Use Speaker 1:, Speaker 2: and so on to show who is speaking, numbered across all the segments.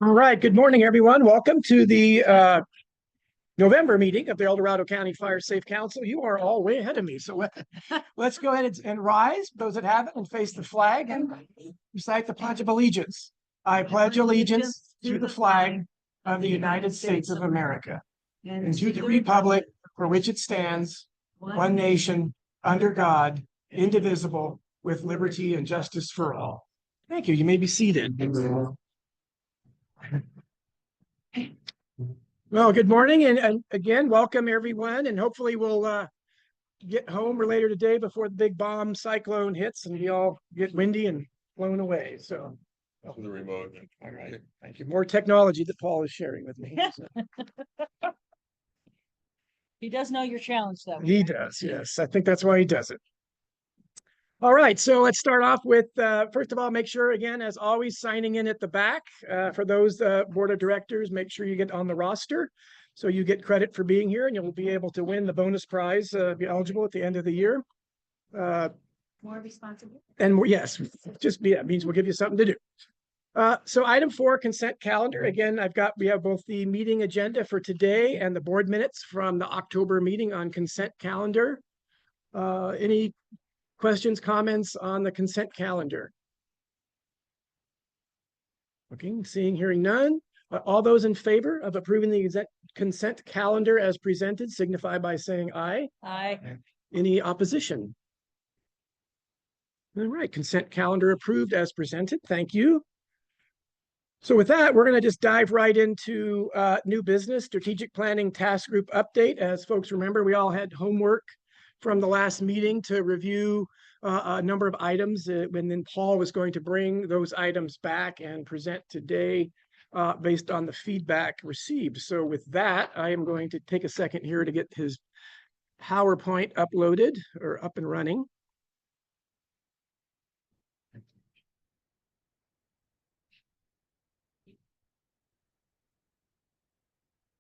Speaker 1: All right. Good morning, everyone. Welcome to the November meeting of the El Dorado County Fire Safe Council. You are all way ahead of me. So let's go ahead and rise, those that have it, and face the flag and recite the Pledge of Allegiance. I pledge allegiance to the flag of the United States of America and to the republic for which it stands, one nation, under God, indivisible, with liberty and justice for all. Thank you. You may be seated. Well, good morning, and again, welcome everyone, and hopefully we'll get home later today before the big bomb cyclone hits and we all get windy and blown away. So,
Speaker 2: From the remote.
Speaker 1: all right, thank you. More technology that Paul is sharing with me. So.
Speaker 3: He does know your challenge, though.
Speaker 1: He does, yes. I think that's why he does it. All right, so let's start off with, first of all, make sure, again, as always, signing in at the back. For those board of directors, make sure you get on the roster so you get credit for being here and you'll be able to win the bonus prize, be eligible at the end of the year.
Speaker 3: More responsible.
Speaker 1: And yes, just be, that means we'll give you something to do. So item 4, consent calendar. Again, we have both the meeting agenda for today and the board minutes from the October meeting on consent calendar. Any questions, comments on the consent calendar? Looking, seeing, hearing none. All those in favor of approving the consent calendar as presented signify by saying aye.
Speaker 3: Aye.
Speaker 1: Any opposition? All right, consent calendar approved as presented. Thank you. So with that, we're going to just dive right into new business, strategic planning task group update. As folks remember, we all had homework from the last meeting to review a number of items, and then Paul was going to bring those items back and present today based on the feedback received. So with that, I am going to take a second here to get his PowerPoint uploaded or up and running.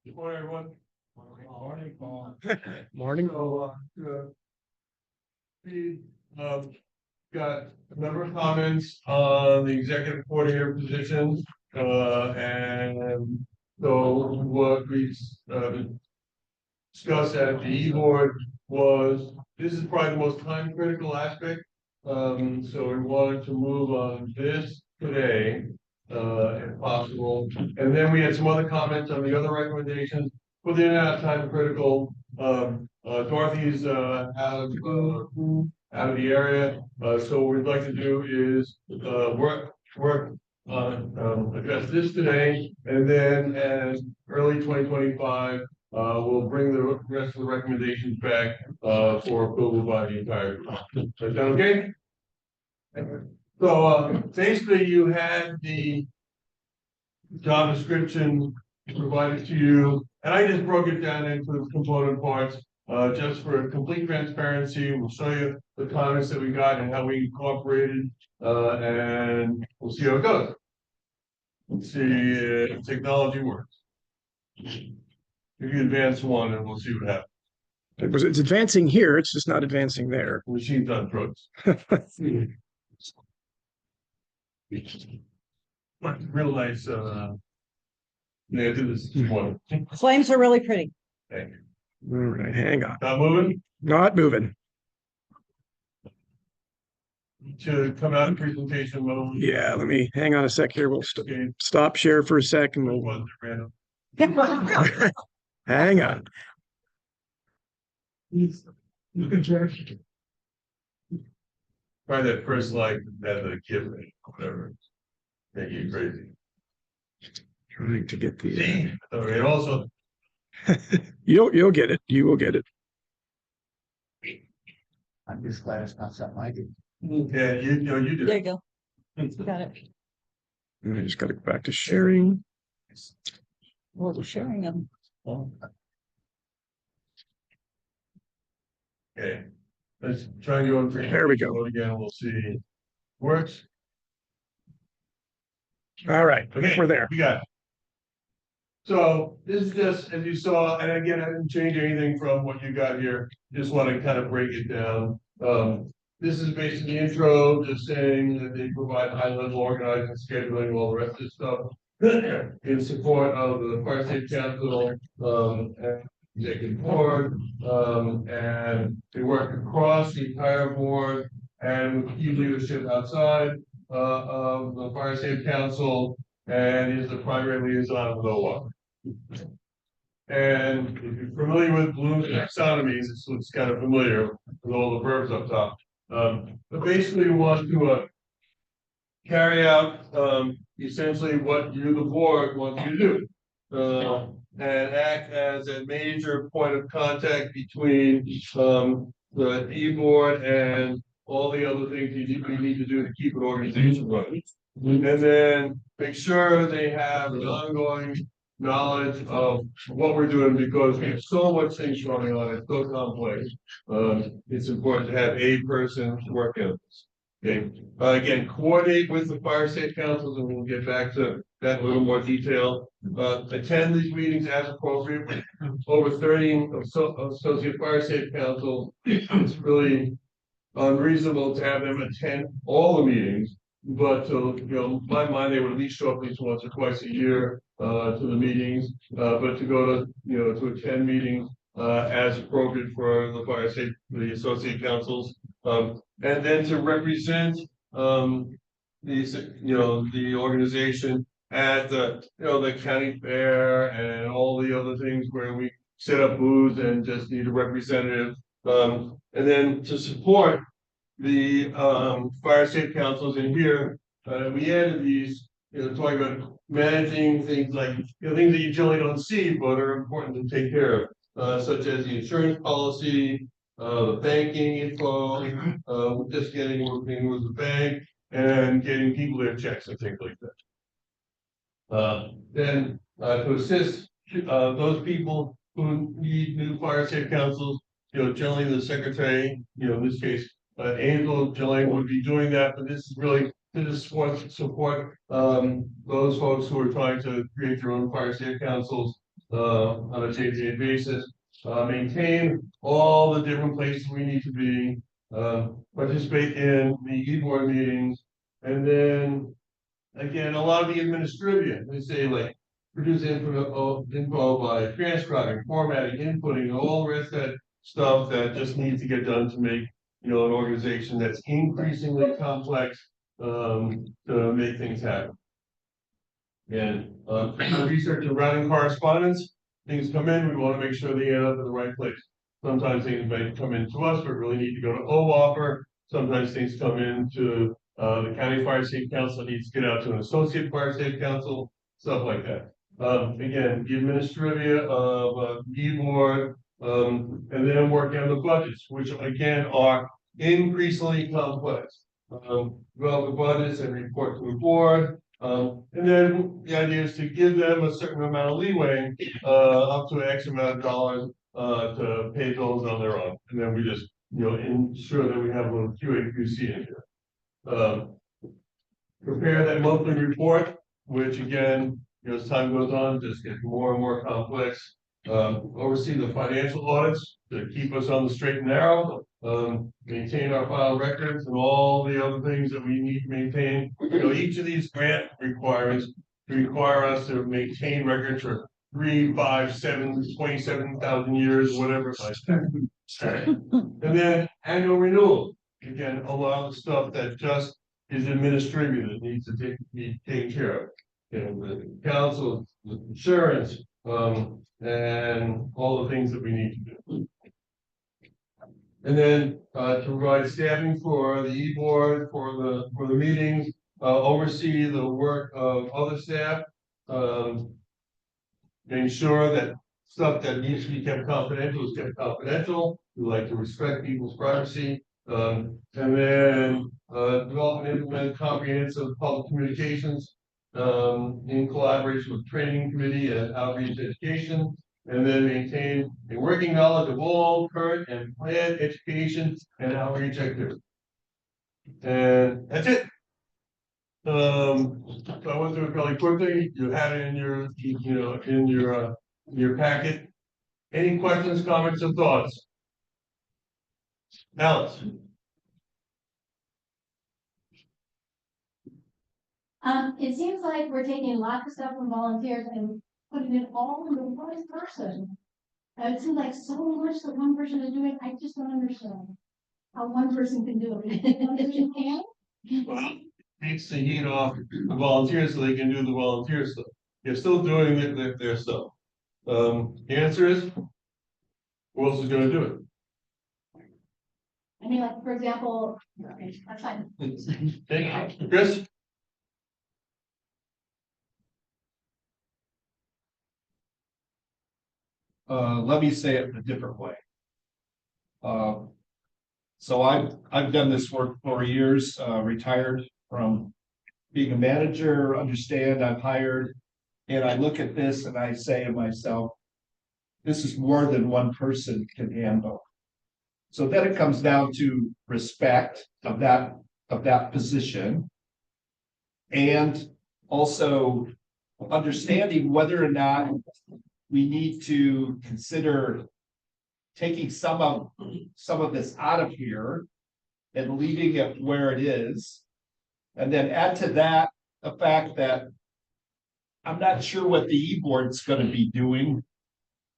Speaker 2: Good morning, everyone.
Speaker 4: Morning, Paul.
Speaker 1: Morning.
Speaker 2: So, we got a number of comments on the executive coordinator position, and so what we discussed at the E-board was this is probably the most time critical aspect. So we wanted to move on this today, if possible. And then we had some other comments on the other recommendations, but they're not time critical. Dorothy's out of the area. So what we'd like to do is work on address this today, and then as early 2025, we'll bring the rest of the recommendations back for approval by the entire group. Is that okay? So basically, you had the job description provided to you, and I just broke it down into the component parts. Just for complete transparency, we'll show you the comments that we got and how we incorporated, and we'll see how it goes. Let's see if technology works. If you advance one, and we'll see what happens.
Speaker 1: It's advancing here, it's just not advancing there.
Speaker 2: Machine's on drugs. Real nice. Yeah, do this one.
Speaker 3: Flames are really pretty.
Speaker 2: Thank you.
Speaker 1: All right, hang on.
Speaker 2: Not moving.
Speaker 1: Not moving.
Speaker 2: To come out of presentation mode.
Speaker 1: Yeah, let me hang on a sec here. We'll stop share for a second.
Speaker 2: Was it random?
Speaker 1: Hang on.
Speaker 2: Probably that first like that the kid made, whatever. Make you crazy.
Speaker 1: Trying to get the.
Speaker 2: See, it also.
Speaker 1: You'll get it. You will get it.
Speaker 4: I'm just glad it's not something I do.
Speaker 2: Yeah, you know you
Speaker 3: There you
Speaker 2: did.
Speaker 3: go. Got it.
Speaker 1: And I just got to go back to sharing.
Speaker 3: Well, we're sharing them.
Speaker 2: Okay, let's try and go in.
Speaker 1: There we go.
Speaker 2: Again, we'll see. Works.
Speaker 1: All right,
Speaker 2: Okay,
Speaker 1: we're there.
Speaker 2: We got it. So this is just, as you saw, and again, I didn't change anything from what you got here. Just want to kind of break it down. This is basically intro, just saying that they provide high-level organizing, scheduling, all the rest of this stuff. In support of the Fire Safety Council, and executive board, and they work across the entire board and with key leadership outside, of the Fire Safety Council, and is the primary liaison with OWA. And if you're familiar with Bloom's taxonomies, it's kind of familiar with all the verbs up top. But basically we want to carry out essentially what you, the board, want you to do. And act as a major point of contact between the e-board and all the other things we need to do to keep an organization running. And then make sure they have the ongoing knowledge of what we're doing, because we have so much things going on, it's so complex. It's important to have a person working on this. Okay, again, coordinate with the Fire Safety Councils, and we'll get back to that in a little more detail. Attend these meetings as appropriate. Over 30 associate Fire Safety Council, it's really unreasonable to have them attend all the meetings. But in my mind, they would at least show up at least once or twice a year to the meetings. But to go to to attend meetings as appropriate for the fire safety, the associate councils, and then to represent these the organization at the county fair and all the other things where we set up booths and just need a representative, and then to support the fire safety councils in here. We added these, talking about managing things like things that you generally don't see but are important to take care of, such as the insurance policy, the banking info, just working with the bank and getting people their checks and things like that. Then to assist those people who need new fire safety councils, generally the secretary, in this case, Angel Jillian would be doing that, but this is really to support those folks who are trying to create their own fire safety councils on a day-to-day basis, maintain all the different places we need to be, participate in the e-board meetings, and then again, a lot of the administrivia, they say like produce info by transcribing, formatting, inputting, all the rest of that stuff that just needs to get done to make an organization that's increasingly complex to make things happen. And research and routing correspondence, things come in, we want to make sure they end up in the right place. Sometimes things may come in to us, but really need to go to OWOPR. Sometimes things come in to the County Fire Safety Council, needs to get out to an Associate Fire Safety Council, stuff like that. Again, the administrivia of e-board, and then working on the budgets, which again are increasingly complex. Develop the budgets and report to the board. And then the idea is to give them a certain amount of leeway, up to X amount of dollars, to pay bills on their own. And then we just, ensure that we have a little QA/QC in here. Prepare that monthly report, which again, as time goes on, just gets more and more complex. Oversee the financial audits to keep us on the straight and narrow. Maintain our file records and all the other things that we need to maintain. Each of these grant requirements require us to maintain records for 3, 5, 7, 27,000 years, whatever it might be. And then annual renewal. Again, a lot of stuff that just is administrative that needs to be taken care of. The council, the insurance, and all the things that we need to do. And then to provide staffing for the e-board, for the meetings, oversee the work of other staff, ensure that stuff that needs to be kept confidential is kept confidential. We like to respect people's privacy. And then develop and implement comprehensive public communications in collaboration with training committee and outreach education, and then maintain a working knowledge of all current and planned education and outreach activities. And that's it. So I went through it fairly quickly. You had it in your, in your packet. Any questions, comments, or thoughts? Alice.
Speaker 5: It seems like we're taking lots of stuff from volunteers and putting it all into one person. It seems like so much that one person is doing, I just don't understand how one person can do it. One person can?
Speaker 2: Well, takes the heat off the volunteers so they can do the volunteer stuff. They're still doing their stuff. The answer is, who else is gonna do it?
Speaker 5: I mean, like, for example, okay, that's fine.
Speaker 2: Hey, Chris?
Speaker 6: Let me say it a different way. So I've done this work for years, retired from being a manager, understand I'm hired. And I look at this and I say to myself, this is more than one person can handle. So then it comes down to respect of that position. And also understanding whether or not we need to consider taking some of this out of here and leaving it where it is. And then add to that the fact that I'm not sure what the e-board's going to be doing.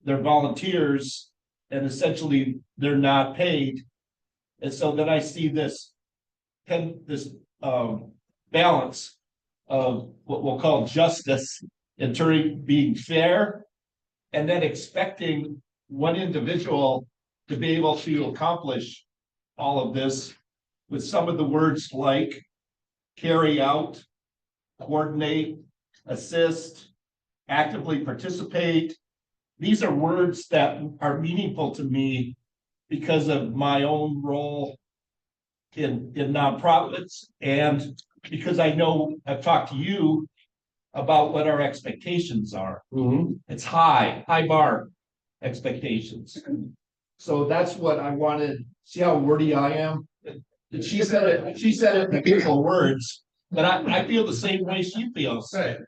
Speaker 6: They're volunteers and essentially they're not paid. And so then I see this balance of what we'll call justice in turning being fair, and then expecting one individual to be able to accomplish all of this with some of the words like carry out, coordinate, assist, actively participate. These are words that are meaningful to me because of my own role in nonprofits, and because I know I've talked to you about what our expectations are. It's high bar expectations. So that's what I wanted. See how wordy I am? She said it in a couple words, but I feel the same way she feels.
Speaker 2: Right.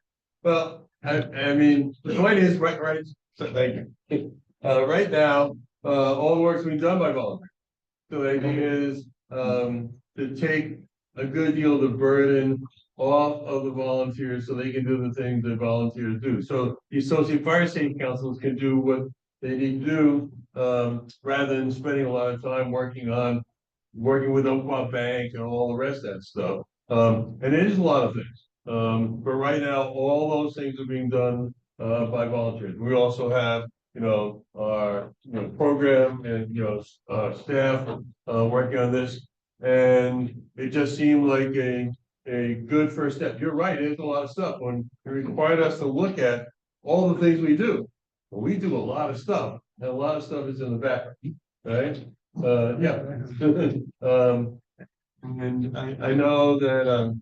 Speaker 2: Well, I mean, the point is, right, so thank you. Right now, all the work's being done by volunteers. So the idea is, to take a good deal of the burden off of the volunteers so they can do the things that volunteers do. So the associate fire safety councils can do what they need to do, rather than spending a lot of time working with Oakmont Bank and all the rest of that stuff. And it is a lot of things. But right now, all those things are being done by volunteers. We also have, our program and staff working on this, and it just seemed like a good first step. You're right, it's a lot of stuff. When it required us to look at all the things we do, well, we do a lot of stuff, and a lot of stuff is in the background, right? Yeah. And I know that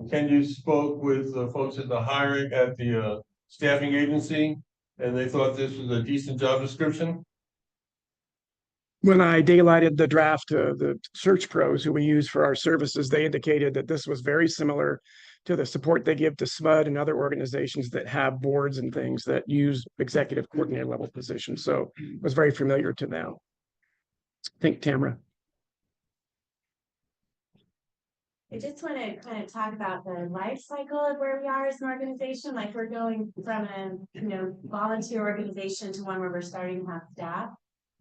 Speaker 2: Ken, you spoke with the folks at the staffing agency, and they thought this was a decent job description.
Speaker 1: When I daylighted the draft, the search pros who we use for our services, they indicated that this was very similar to the support they give to SMUD and other organizations that have boards and things that use executive coordinator level positions. So it was very familiar to them. I think Tamara.
Speaker 7: I just want to kind of talk about the life cycle of where we are as an organization. Like we're going from a volunteer organization to one where we're starting to have staff,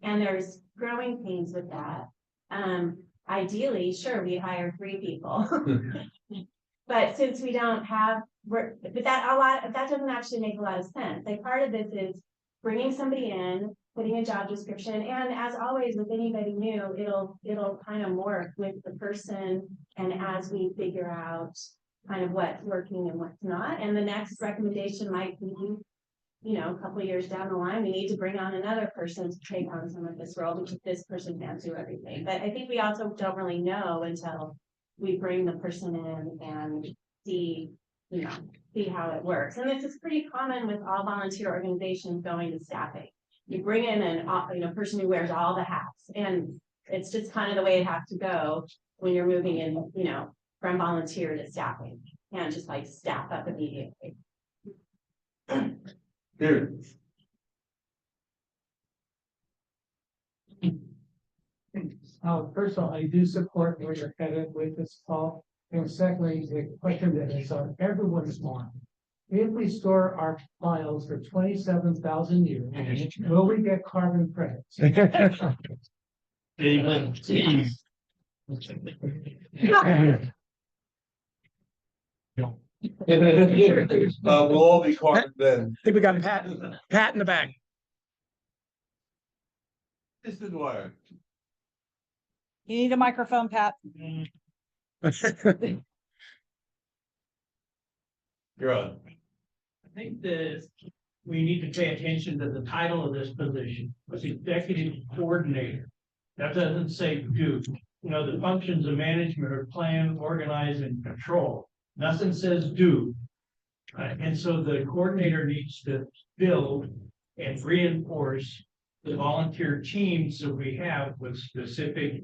Speaker 7: and there's growing pains with that. Ideally, sure, we hire 3 people, but since we don't have, that doesn't actually make a lot of sense. Like part of this is bringing somebody in, putting a job description, and as always with anybody new, it'll kind of morph with the person, and as we figure out kind of what's working and what's not, and the next recommendation might be, a couple of years down the line, we need to bring on another person to take on some of this role because this person can't do everything. But I think we also don't really know until we bring the person in and see how it works. And this is pretty common with all volunteer organizations going to staffing. You bring in an person who wears all the hats, and it's just kind of the way it has to go when you're moving in, from volunteer to staffing. You can't just like staff up immediately.
Speaker 2: Here.
Speaker 8: First of all, I do support where you're headed with this, Paul.
Speaker 4: And secondly, the question that is on everyone's mind. If we store our files for 27,000 years, will we get carbon credits?
Speaker 2: We'll all be caught then.
Speaker 1: I think we got Pat in the back.
Speaker 2: Mr. Dwyer.
Speaker 3: You need a microphone, Pat.
Speaker 2: You're on.
Speaker 8: I think that we need to pay attention to the title of this position, was executive coordinator. That doesn't say do, you know, the functions of management are plan, organize, and control. Nothing says do. And so the coordinator needs to build and reinforce the volunteer teams that we have with specific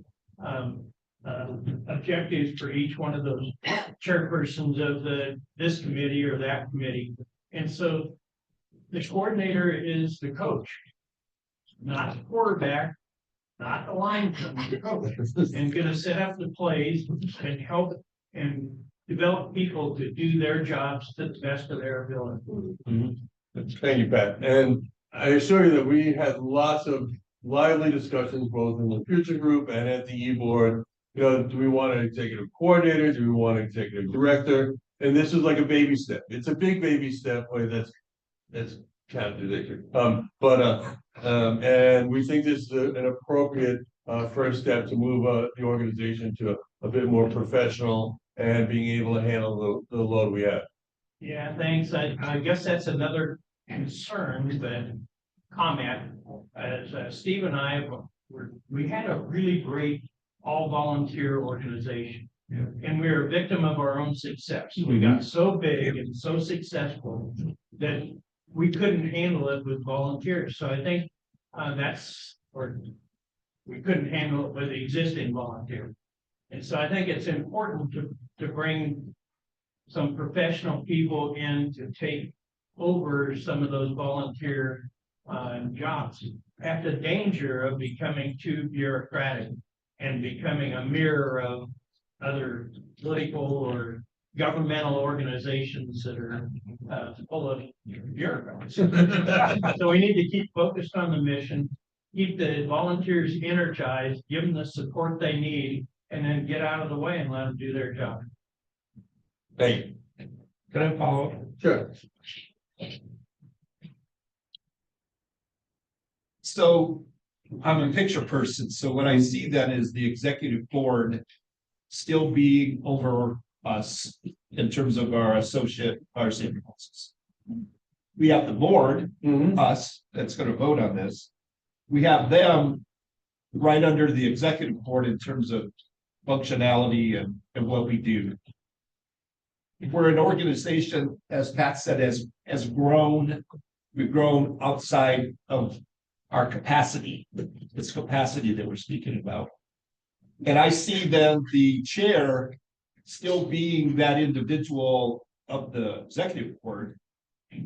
Speaker 8: objectives for each one of those chairpersons of this committee or that committee. And so the coordinator is the coach, not the quarterback, not the line coach, the coach, and gonna set up the plays and help and develop people to do their jobs to the best of their ability.
Speaker 2: Thank you, Pat. And I assure you that we had lots of lively discussions, both in the future group and at the E-board. You know, do we want an executive coordinator? Do we want an executive director? And this is like a baby step. It's a big baby step. Wait, that's contradictory. And we think this is an appropriate first step to move the organization to a bit more professional and being able to handle the load we have.
Speaker 8: Yeah, thanks. I guess that's another concern, that comment, as Steve and I we had a really great all volunteer organization.
Speaker 2: Yeah.
Speaker 8: And we were a victim of our own success. We got so big and so successful that we couldn't handle it with volunteers. So I think we couldn't handle it with existing volunteers. And so I think it's important to bring some professional people in to take over some of those volunteer jobs, at the danger of becoming too bureaucratic and becoming a mirror of other political or governmental organizations that are full of bureaucrats. So we need to keep focused on the mission, keep the volunteers energized, give them the support they need, and then get out of the way and let them do their job.
Speaker 2: Thank you.
Speaker 8: Can I follow up?
Speaker 2: Sure.
Speaker 6: So I'm a picture person, so what I see then is the executive board still being over us in terms of our associate, our senior bosses. We have the board, us, that's gonna vote on this. We have them right under the executive board in terms of functionality and what we do. We're an organization, as Pat said, has grown. We've grown outside of our capacity, this capacity that we're speaking about. And I see then the chair still being that individual of the executive board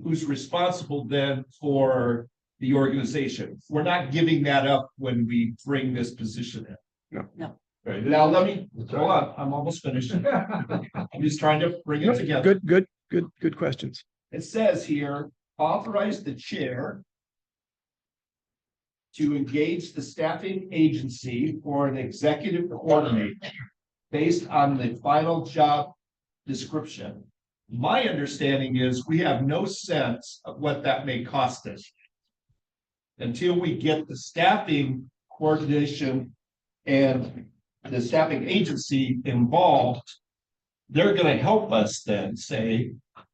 Speaker 6: who's responsible then for the organization. We're not giving that up when we bring this position in.
Speaker 3: No.
Speaker 2: Right.
Speaker 6: Now, let me, hold on, I'm almost finished. I'm just trying to bring it together.
Speaker 1: Good questions.
Speaker 6: It says here, authorize the chair to engage the staffing agency for an executive coordinator based on the final job description. My understanding is we have no sense of what that may cost us until we get the staffing coordination and the staffing agency involved. They're going to help us then say,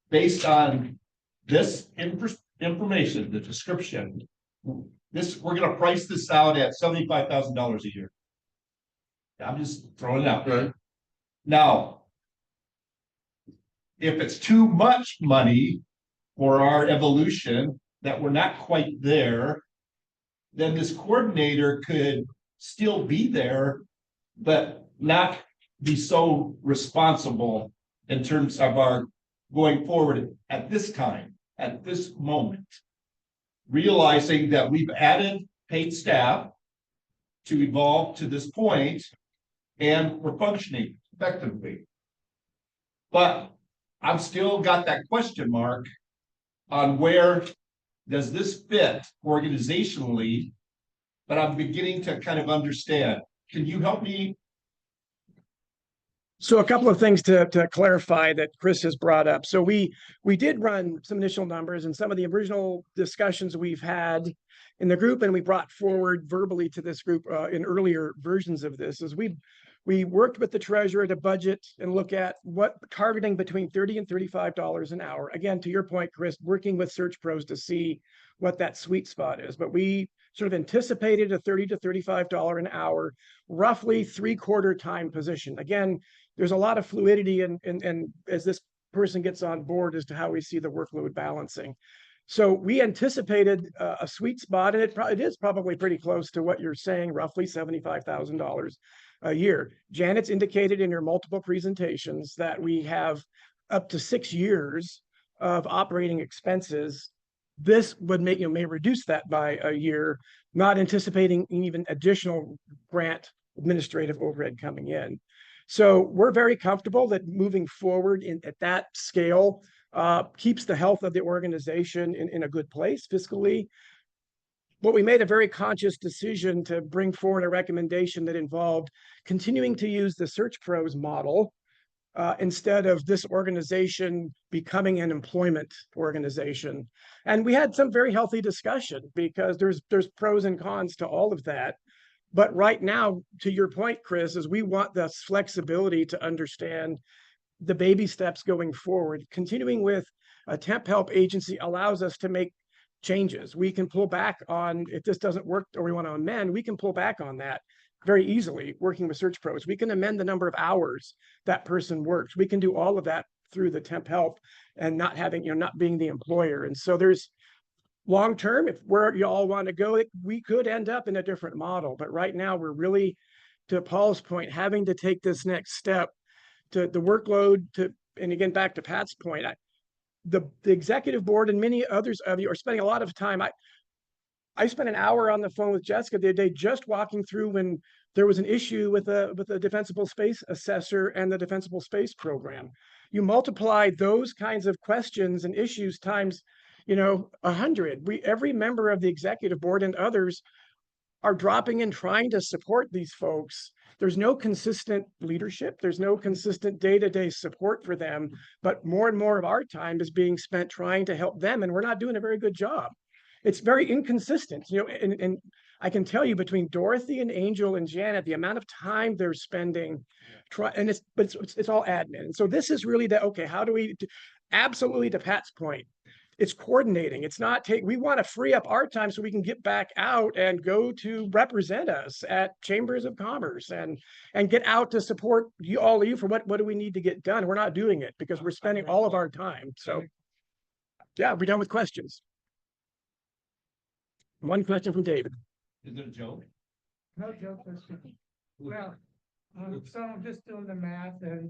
Speaker 6: based on this information, the description, we're going to price this out at $75,000 a year. I'm just throwing it out.
Speaker 2: Right.
Speaker 6: Now, if it's too much money for our evolution that we're not quite there, then this coordinator could still be there, but not be so responsible in terms of our going forward at this time, at this moment. Realizing that we've added paid staff to evolve to this point and we're functioning effectively. But I've still got that question mark on where does this fit organizationally? But I'm beginning to kind of understand. Can you help me?
Speaker 1: So a couple of things to clarify that Chris has brought up. So we did run some initial numbers, and some of the original discussions we've had in the group, and we brought forward verbally to this group in earlier versions of this, is we worked with the treasurer to budget and look at what targeting between $30 and $35 an hour. Again, to your point, Chris, working with Search Pros to see what that sweet spot is. But we sort of anticipated a $30 to $35 an hour, roughly 3/4 time position. Again, there's a lot of fluidity and as this person gets on board as to how we see the workload balancing. So we anticipated a sweet spot, and it is probably pretty close to what you're saying, roughly $75,000 a year. Janet's indicated in her multiple presentations that we have up to 6 years of operating expenses. This would make, may reduce that by a year, not anticipating even additional grant administrative overhead coming in. So we're very comfortable that moving forward at that scale keeps the health of the organization in a good place fiscally. But we made a very conscious decision to bring forward a recommendation that involved continuing to use the Search Pros model instead of this organization becoming an employment organization. And we had some very healthy discussion because there's pros and cons to all of that. But right now, to your point, Chris, is we want this flexibility to understand the baby steps going forward. Continuing with a temp help agency allows us to make changes. We can pull back on, if this doesn't work or we want to amend, we can pull back on that very easily working with Search Pros. We can amend the number of hours that person works. We can do all of that through the temp help and not having, not being the employer. And so there's long term, if where you all want to go, we could end up in a different model. But right now, we're really, to Paul's point, having to take this next step to the workload to, and again, back to Pat's point, the executive board and many others of you are spending a lot of time. I spent an hour on the phone with Jessica the other day just walking through when there was an issue with the defensible space assessor and the defensible space program. You multiply those kinds of questions and issues times 100. Every member of the executive board and others are dropping in trying to support these folks. There's no consistent leadership. There's no consistent day-to-day support for them, but more and more of our time is being spent trying to help them, and we're not doing a very good job. It's very inconsistent, and I can tell you between Dorothy and Angel and Janet, the amount of time they're spending it's all admin. And so this is really okay, how do we, absolutely to Pat's point, it's coordinating. It's not we want to free up our time so we can get back out and go to represent us at chambers of commerce and get out to support all of you for what do we need to get done. We're not doing it because we're spending all of our time. So yeah, we're done with questions. One question from David.
Speaker 6: Is it a joke?
Speaker 4: No joke. Well, so I'm just doing the math, and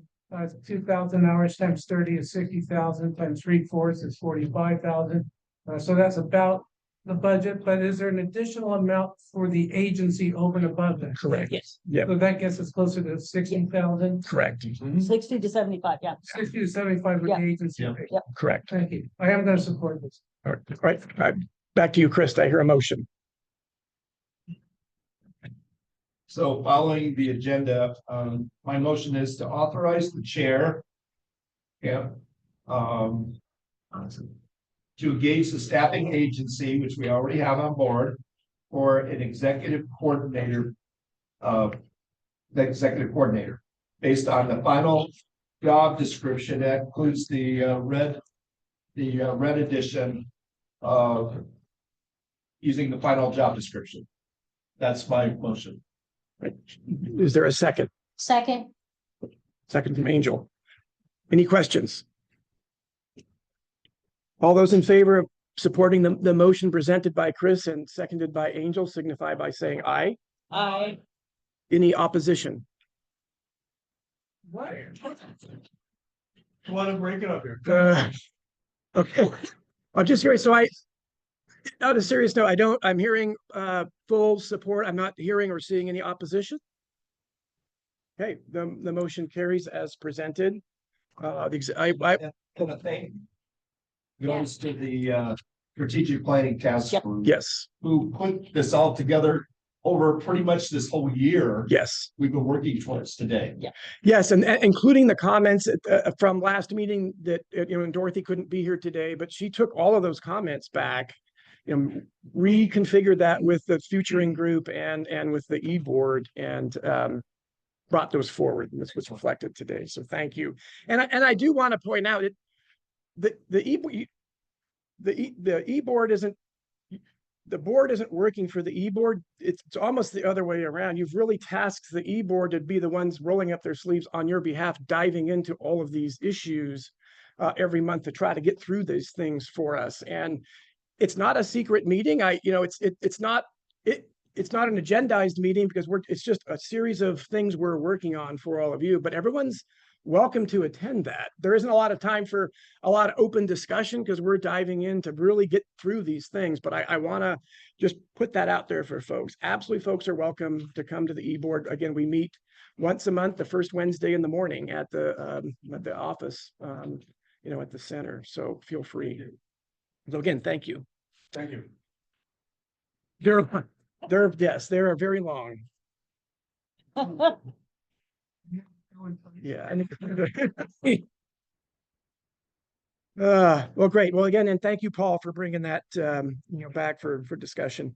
Speaker 4: 2,000 hours times 30 is 60,000 times 3/4 is 45,000. So that's about the budget. But is there an additional amount for the agency over and above that?
Speaker 1: Correct.
Speaker 3: Yes.
Speaker 1: Yeah.
Speaker 4: So that gets us closer to 60,000.
Speaker 1: Correct.
Speaker 3: 60 to 75, yeah.
Speaker 4: 60 to 75 with
Speaker 3: Yeah.
Speaker 4: the agency.
Speaker 6: Yeah.
Speaker 4: rate.
Speaker 1: Correct.
Speaker 4: Thank you. I am going to support this.
Speaker 1: All right. Back to you, Chris. I hear a motion.
Speaker 6: So following the agenda, my motion is to authorize the chair. Yeah. To engage the staffing agency, which we already have on board, for an executive coordinator. The executive coordinator, based on the final job description that includes the red edition of using the final job description. That's my motion.
Speaker 1: Right. Is there a second?
Speaker 5: Second.
Speaker 1: Second from Angel. Any questions? All those in favor of supporting the motion presented by Chris and seconded by Angel signify by saying aye.
Speaker 3: Aye.
Speaker 1: Any opposition?
Speaker 4: What?
Speaker 2: Want to break it up here?
Speaker 1: Okay. I'm just curious. So on a serious note, I'm hearing full support. I'm not hearing or seeing any opposition. Okay, the motion carries as presented.
Speaker 6: And I think goes to the strategic planning task
Speaker 3: Yep.
Speaker 6: group.
Speaker 1: yes,
Speaker 6: Who put this all together over pretty much this whole year.
Speaker 1: yes.
Speaker 6: We've been working towards today.
Speaker 1: Yes, and including the comments from last meeting that, and Dorothy couldn't be here today, but she took all of those comments back. Reconfigured that with the futuring group and with the e-board and brought those forward. And this was reflected today. So thank you. And I do want to point out the e-board isn't, the board isn't working for the e-board. It's almost the other way around. You've really tasked the e-board to be the ones rolling up their sleeves on your behalf, diving into all of these issues every month to try to get through these things for us. And it's not a secret meeting. It's not an agendized meeting because it's just a series of things we're working on for all of you, but everyone's welcome to attend that. There isn't a lot of time for a lot of open discussion because we're diving in to really get through these things. But I want to just put that out there for folks. Absolutely, folks are welcome to come to the e-board. Again, we meet once a month, the first Wednesday in the morning at the office, at the center. So feel free. So again, thank you.
Speaker 2: Thank you.
Speaker 1: They are very long. Yeah. Well, great. Well, again, and thank you, Paul, for bringing that, back for discussion.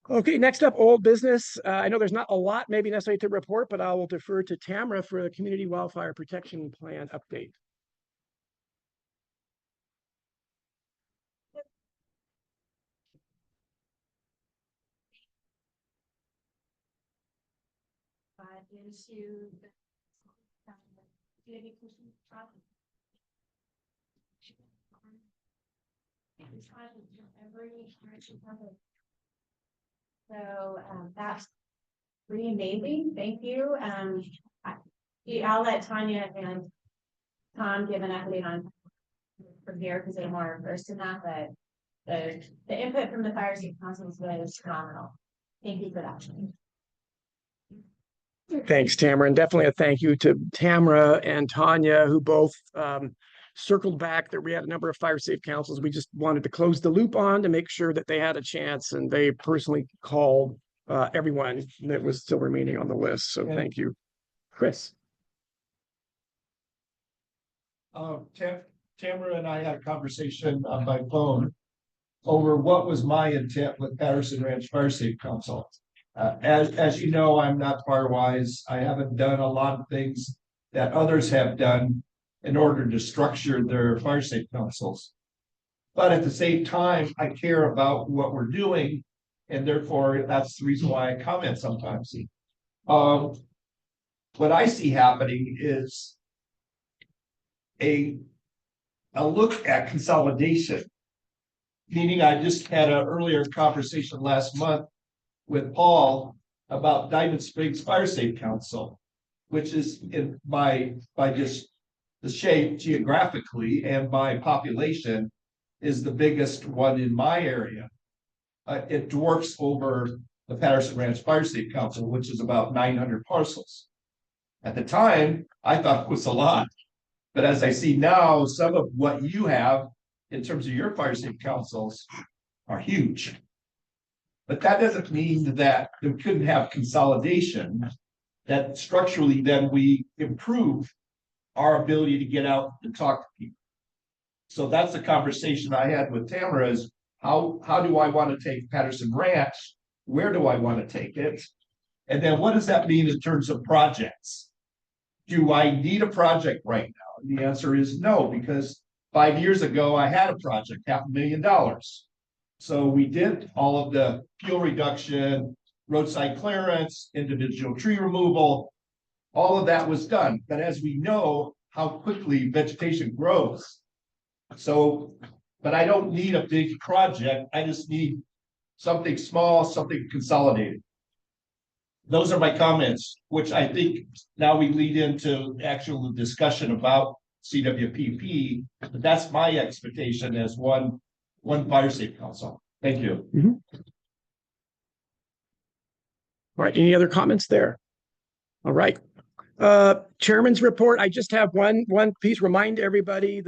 Speaker 1: Okay, next up, old business. I know there's not a lot maybe necessary to report, but I will defer to Tamara for the Community Wildfire Protection Plan update.
Speaker 7: Into the do you have any questions, Rob? So that's pretty amazing. Thank you. I'll let Tanya and Tom give an update on from here because they're more versed in that, but the input from the fire safety councils was phenomenal. Thank you for that.
Speaker 1: Thanks, Tamara, and definitely a thank you to Tamara and Tanya, who both circled back that we had a number of fire safe councils we just wanted to close the loop on to make sure that they had a chance, and they personally called everyone that was still remaining on the list. So thank you. Chris.
Speaker 6: Tamara and I had a conversation on my phone over what was my intent with Patterson Ranch Fire Safe Council. As you know, I'm not fire wise. I haven't done a lot of things that others have done in order to structure their fire safe councils. But at the same time, I care about what we're doing, and therefore that's the reason why I comment sometimes. What I see happening is a look at consolidation. Meaning, I just had an earlier conversation last month with Paul about Diamond Springs Fire Safe Council, which is by just the shape geographically and by population is the biggest one in my area. It dwarfs over the Patterson Ranch Fire Safe Council, which is about 900 parcels. At the time, I thought it was a lot, but as I see now, some of what you have in terms of your fire safe councils are huge. But that doesn't mean that we couldn't have consolidation, that structurally then we improve our ability to get out and talk to people. So that's the conversation I had with Tamara is how do I want to take Patterson Ranch? Where do I want to take it? And then what does that mean in terms of projects? Do I need a project right now? And the answer is no, because 5 years ago, I had a project, $500,000. So we did all of the fuel reduction, roadside clearance, individual tree removal, all of that was done. But as we know how quickly vegetation grows. So, but I don't need a big project. I just need something small, something consolidated. Those are my comments, which I think now we lead into actual discussion about CWPP. But that's my expectation as one fire safe council. Thank you.
Speaker 1: Mm-hmm. All right. Any other comments there? All right. Chairman's report, I just have one piece, remind everybody,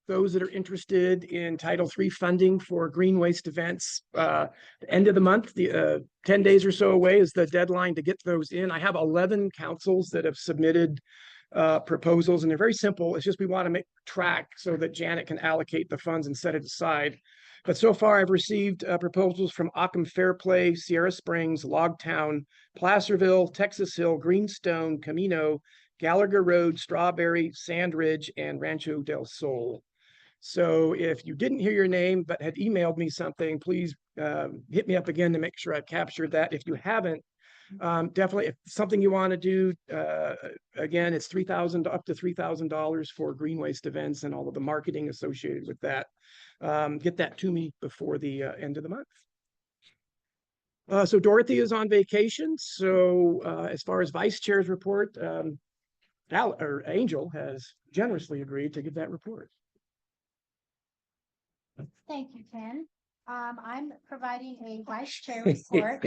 Speaker 1: those that are interested in Title III funding for green waste events, the end of the month, 10 days or so away is the deadline to get those in. I have 11 councils that have submitted proposals, and they're very simple. It's just we want to make track so that Janet can allocate the funds and set it aside. But so far, I've received proposals from Occam Fairplay, Sierra Springs, Logtown, Placerville, Texas Hill, Greenstone, Camino, Gallagher Road, Strawberry, Sandridge, and Rancho del Sol. So if you didn't hear your name but had emailed me something, please hit me up again to make sure I've captured that. If you haven't, definitely, if something you want to do, again, it's $3,000 up to $3,000 for green waste events and all of the marketing associated with that. Get that to me before the end of the month. So Dorothy is on vacation. So as far as vice chair's report, Angel has generously agreed to give that report.
Speaker 5: Thank you, Ken. I'm providing a vice chair report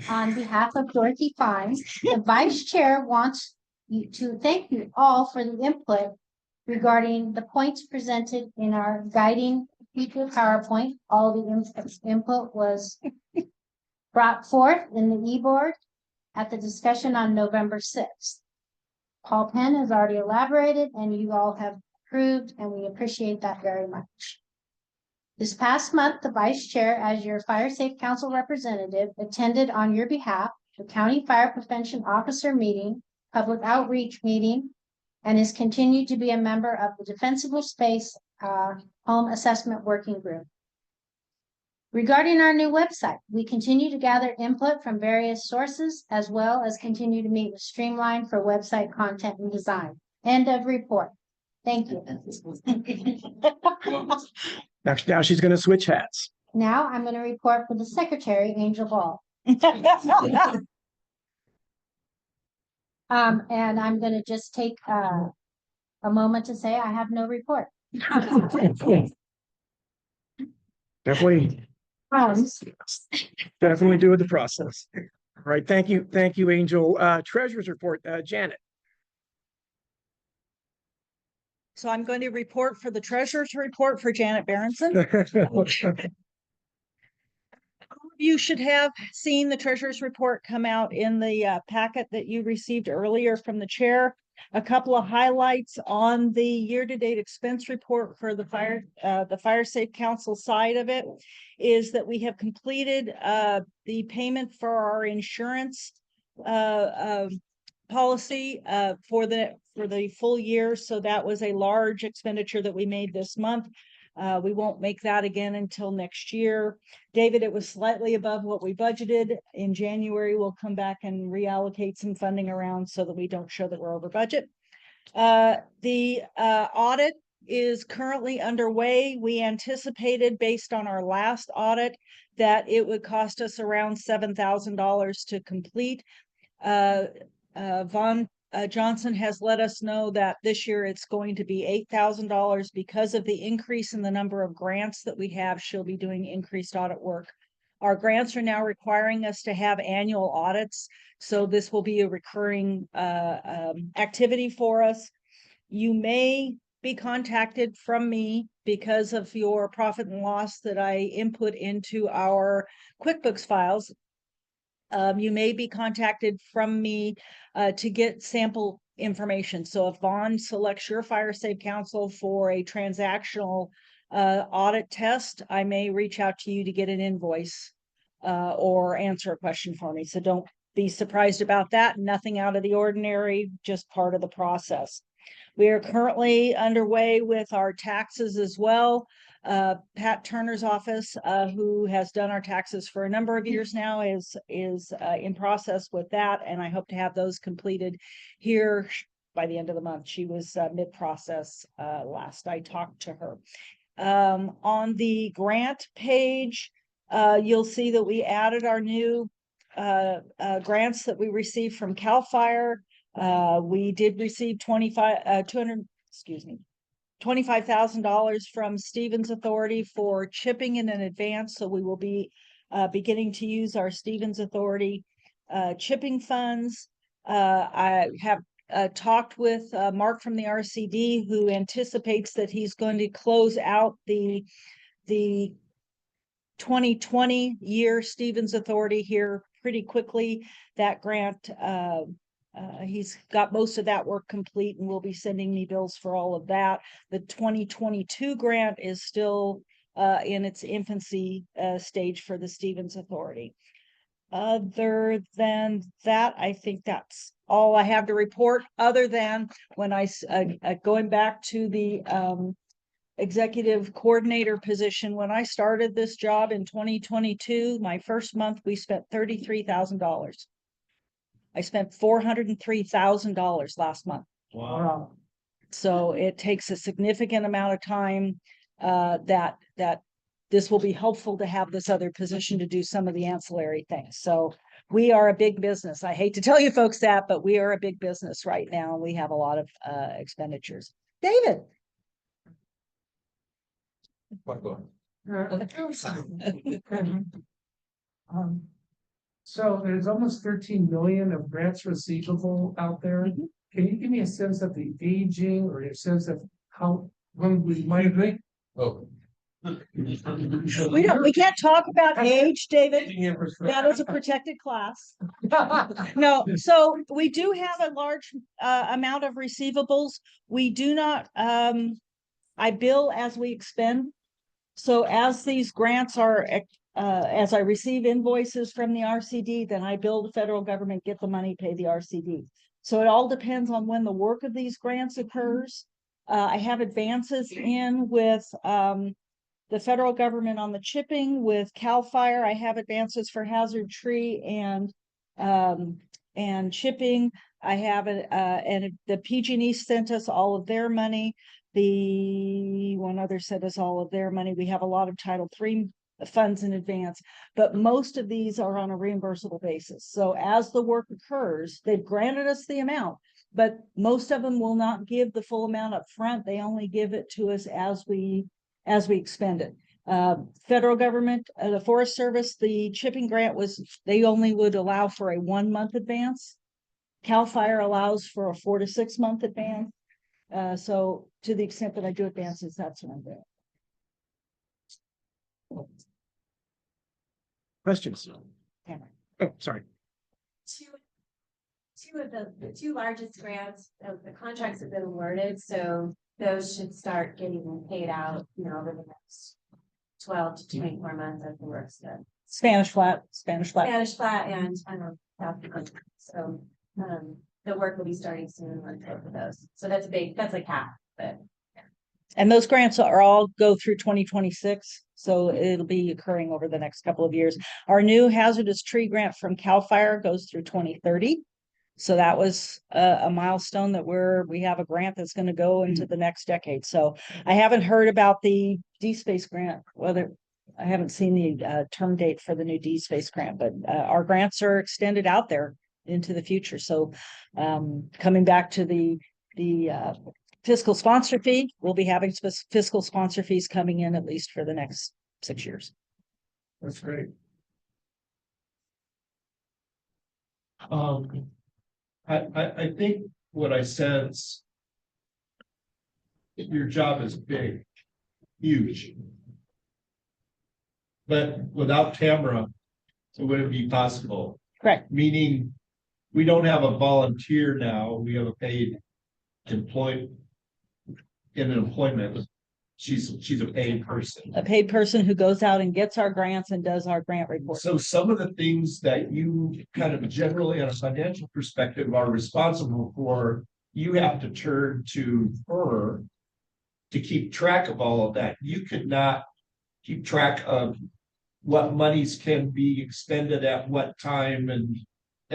Speaker 5: on behalf of Dorothy Fines. The vice chair wants to thank you all for the input regarding the points presented in our guiding feature PowerPoint. All the input was brought forth in the e-board at the discussion on November 6th. Paul Penn has already elaborated and you all have approved, and we appreciate that very much. This past month, the vice chair, as your Fire Safe Council representative, attended on your behalf the County Fire Prevention Officer meeting, public outreach meeting, and is continued to be a member of the Defensible Space Home Assessment Working Group. Regarding our new website, we continue to gather input from various sources, as well as continue to meet with Streamline for website content and design. End of report. Thank you.
Speaker 1: Now she's going to switch hats.
Speaker 5: Now I'm going to report for the secretary, Angel Ball. And I'm going to just take a moment to say I have no report.
Speaker 1: Definitely do with the process. All right. Thank you, Angel. Treasurer's report, Janet.
Speaker 3: So I'm going to report for the treasurer's report for Janet Berenson. You should have seen the treasurer's report come out in the packet that you received earlier from the chair. A couple of highlights on the year-to-date expense report for the Fire Safe Council side of it is that we have completed the payment for our insurance policy for the full year. So that was a large expenditure that we made this month. We won't make that again until next year. David, it was slightly above what we budgeted. In January, we'll come back and reallocate some funding around so that we don't show that we're over budget. The audit is currently underway. We anticipated, based on our last audit, that it would cost us around $7,000 to complete. Vaughn Johnson has let us know that this year it's going to be $8,000 because of the increase in the number of grants that we have. She'll be doing increased audit work. Our grants are now requiring us to have annual audits, so this will be a recurring activity for us. You may be contacted from me because of your profit and loss that I input into our QuickBooks files. You may be contacted from me to get sample information. So if Vaughn selects your Fire Safe Council for a transactional audit test, I may reach out to you to get an invoice or answer a question for me. So don't be surprised about that. Nothing out of the ordinary, just part of the process. We are currently underway with our taxes as well. Pat Turner's office, who has done our taxes for a number of years now, is in process with that, and I hope to have those completed here by the end of the month. She was mid-process last I talked to her. On the grant page, you'll see that we added our new grants that we received from CAL FIRE. We did receive $25,000 from Stevens Authority for chipping in advance. So we will be beginning to use our Stevens Authority chipping funds. I have talked with Mark from the RCD, who anticipates that he's going to close out the 2020 year Stevens Authority here pretty quickly. That grant, he's got most of that work complete and will be sending me bills for all of that. The 2022 grant is still in its infancy stage for the Stevens Authority. Other than that, I think that's all I have to report, other than when going back to the executive coordinator position. When I started this job in 2022, my first month, we spent $33,000. I spent $403,000 last month.
Speaker 8: Wow.
Speaker 3: So it takes a significant amount of time that this will be helpful to have this other position to do some of the ancillary things. So we are a big business. I hate to tell you folks that, but we are a big business right now. We have a lot of expenditures. David.
Speaker 4: So there's almost 13 million of grants receivable out there.
Speaker 3: Mhm.
Speaker 4: Can you give me a sense of the aging or a sense of how, when we might think?
Speaker 2: Oh.
Speaker 3: We can't talk about age, David. That is a protected class. No, so we do have a large amount of receivables. We do not, I bill as we expend. So as these grants are, as I receive invoices from the RCD, then I bill the federal government, get the money, pay the RCD. So it all depends on when the work of these grants occurs. I have advances in with the federal government on the chipping. With CAL FIRE, I have advances for hazard tree and chipping. I have and the PG&E sent us all of their money. The one other sent us all of their money. We have a lot of Title III funds in advance, but most of these are on a reimbursable basis. So as the work occurs, they've granted us the amount, but most of them will not give the full amount up front. They only give it to us as we expend it. Federal government, the Forest Service, the chipping grant they only would allow for a 1 month advance. CAL FIRE allows for a 4 to 6 month advance. So to the extent that I do advances, that's what I'm doing.
Speaker 1: Questions?
Speaker 3: Cameron.
Speaker 1: Oh, sorry.
Speaker 7: Two of the two largest grants, the contracts have been awarded, so those should start getting paid out, over the next 12 to 24 months as the work's done.
Speaker 3: Spanish Flat.
Speaker 7: Spanish Flat and South Dakota. So the work will be starting soon on both of those. So that's like half, but.
Speaker 3: And those grants are all go through 2026. So it'll be occurring over the next couple of years. Our new hazardous tree grant from CAL FIRE goes through 2030. So that was a milestone that we have a grant that's going to go into the next decade. So I haven't heard about the D-Space grant, whether I haven't seen the term date for the new D-Space grant, but our grants are extended out there into the future. So coming back to the fiscal sponsor fee, we'll be having fiscal sponsor fees coming in at least for the next 6 years.
Speaker 4: That's great.
Speaker 6: I think what I sense, your job is big, huge. But without Tamara, it wouldn't be possible.
Speaker 3: Correct.
Speaker 6: Meaning, we don't have a volunteer now, we have a paid employee in an employment. She's a paid person.
Speaker 3: A paid person who goes out and gets our grants and does our grant report.
Speaker 6: So some of the things that you kind of generally on a financial perspective are responsible for, you have to turn to her to keep track of all of that. You could not keep track of what monies can be expended at what time and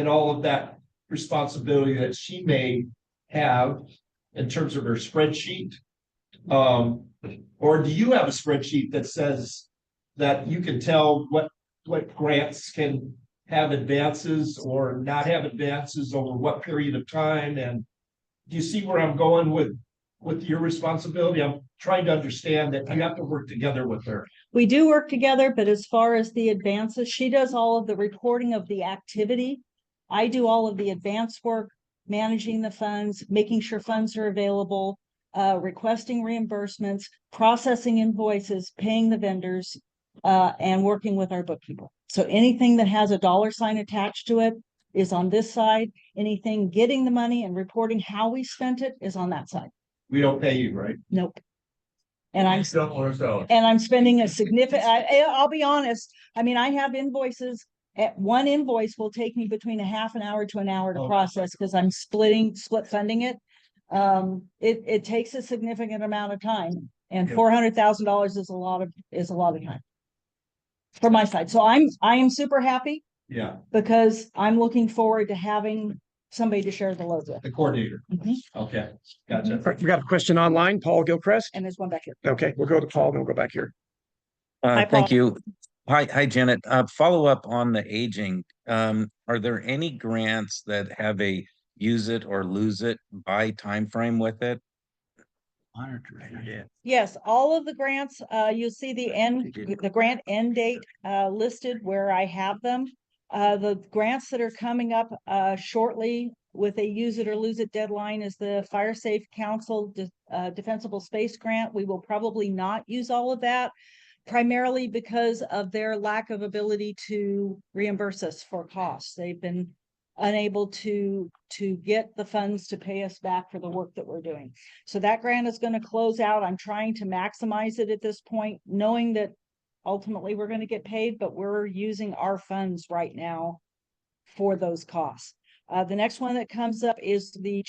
Speaker 6: all of that responsibility that she may have in terms of her spreadsheet. Or do you have a spreadsheet that says that you can tell what grants can have advances or not have advances over what period of time? And do you see where I'm going with your responsibility? I'm trying to understand that you have to work together with her.
Speaker 3: We do work together, but as far as the advances, she does all of the reporting of the activity. I do all of the advance work. managing the funds, making sure funds are available, requesting reimbursements, processing invoices, paying the vendors, and working with our bookkeeper. So anything that has a dollar sign attached to it is on this side. Anything getting the money and reporting how we spent it is on that side.
Speaker 6: We don't pay you, right?
Speaker 3: Nope. And I'm
Speaker 2: Don't want to sell it.
Speaker 3: and I'm spending a significant, I'll be honest, I mean, I have invoices. At one invoice will take me between a half an hour to an hour to
Speaker 6: Oh.
Speaker 3: process because I'm split funding it. It takes a significant amount of time, and
Speaker 6: Yep.
Speaker 3: $400,000 is a lot of time for my side. So I am super happy
Speaker 6: Yeah,
Speaker 3: because I'm looking forward to having somebody to share the load with.
Speaker 6: the coordinator.
Speaker 3: Mhm.
Speaker 6: Okay, gotcha.
Speaker 1: All right, we got a question online, Paul Gilchrist.
Speaker 3: And there's one back here.
Speaker 1: Okay, we'll go to Paul, then we'll go back here.
Speaker 3: Hi,
Speaker 9: Thank
Speaker 3: Paul.
Speaker 9: you. Hi, Janet. Follow up on the aging. Are there any grants that have a use it or lose it by time frame with it?
Speaker 3: Yes, all of the grants, you'll see the grant end date, listed where I have them. The grants that are coming up, shortly with a use it or lose it deadline is the Fire Safe Council, Defensible Space Grant. We will probably not use all of that, primarily because of their lack of ability to reimburse us for costs. They've been unable to get the funds to pay us back for the work that we're doing. So that grant is going to close out. I'm trying to maximize it at this point, knowing that ultimately we're going to get paid, but we're using our funds right now for those costs. The next one that comes up is the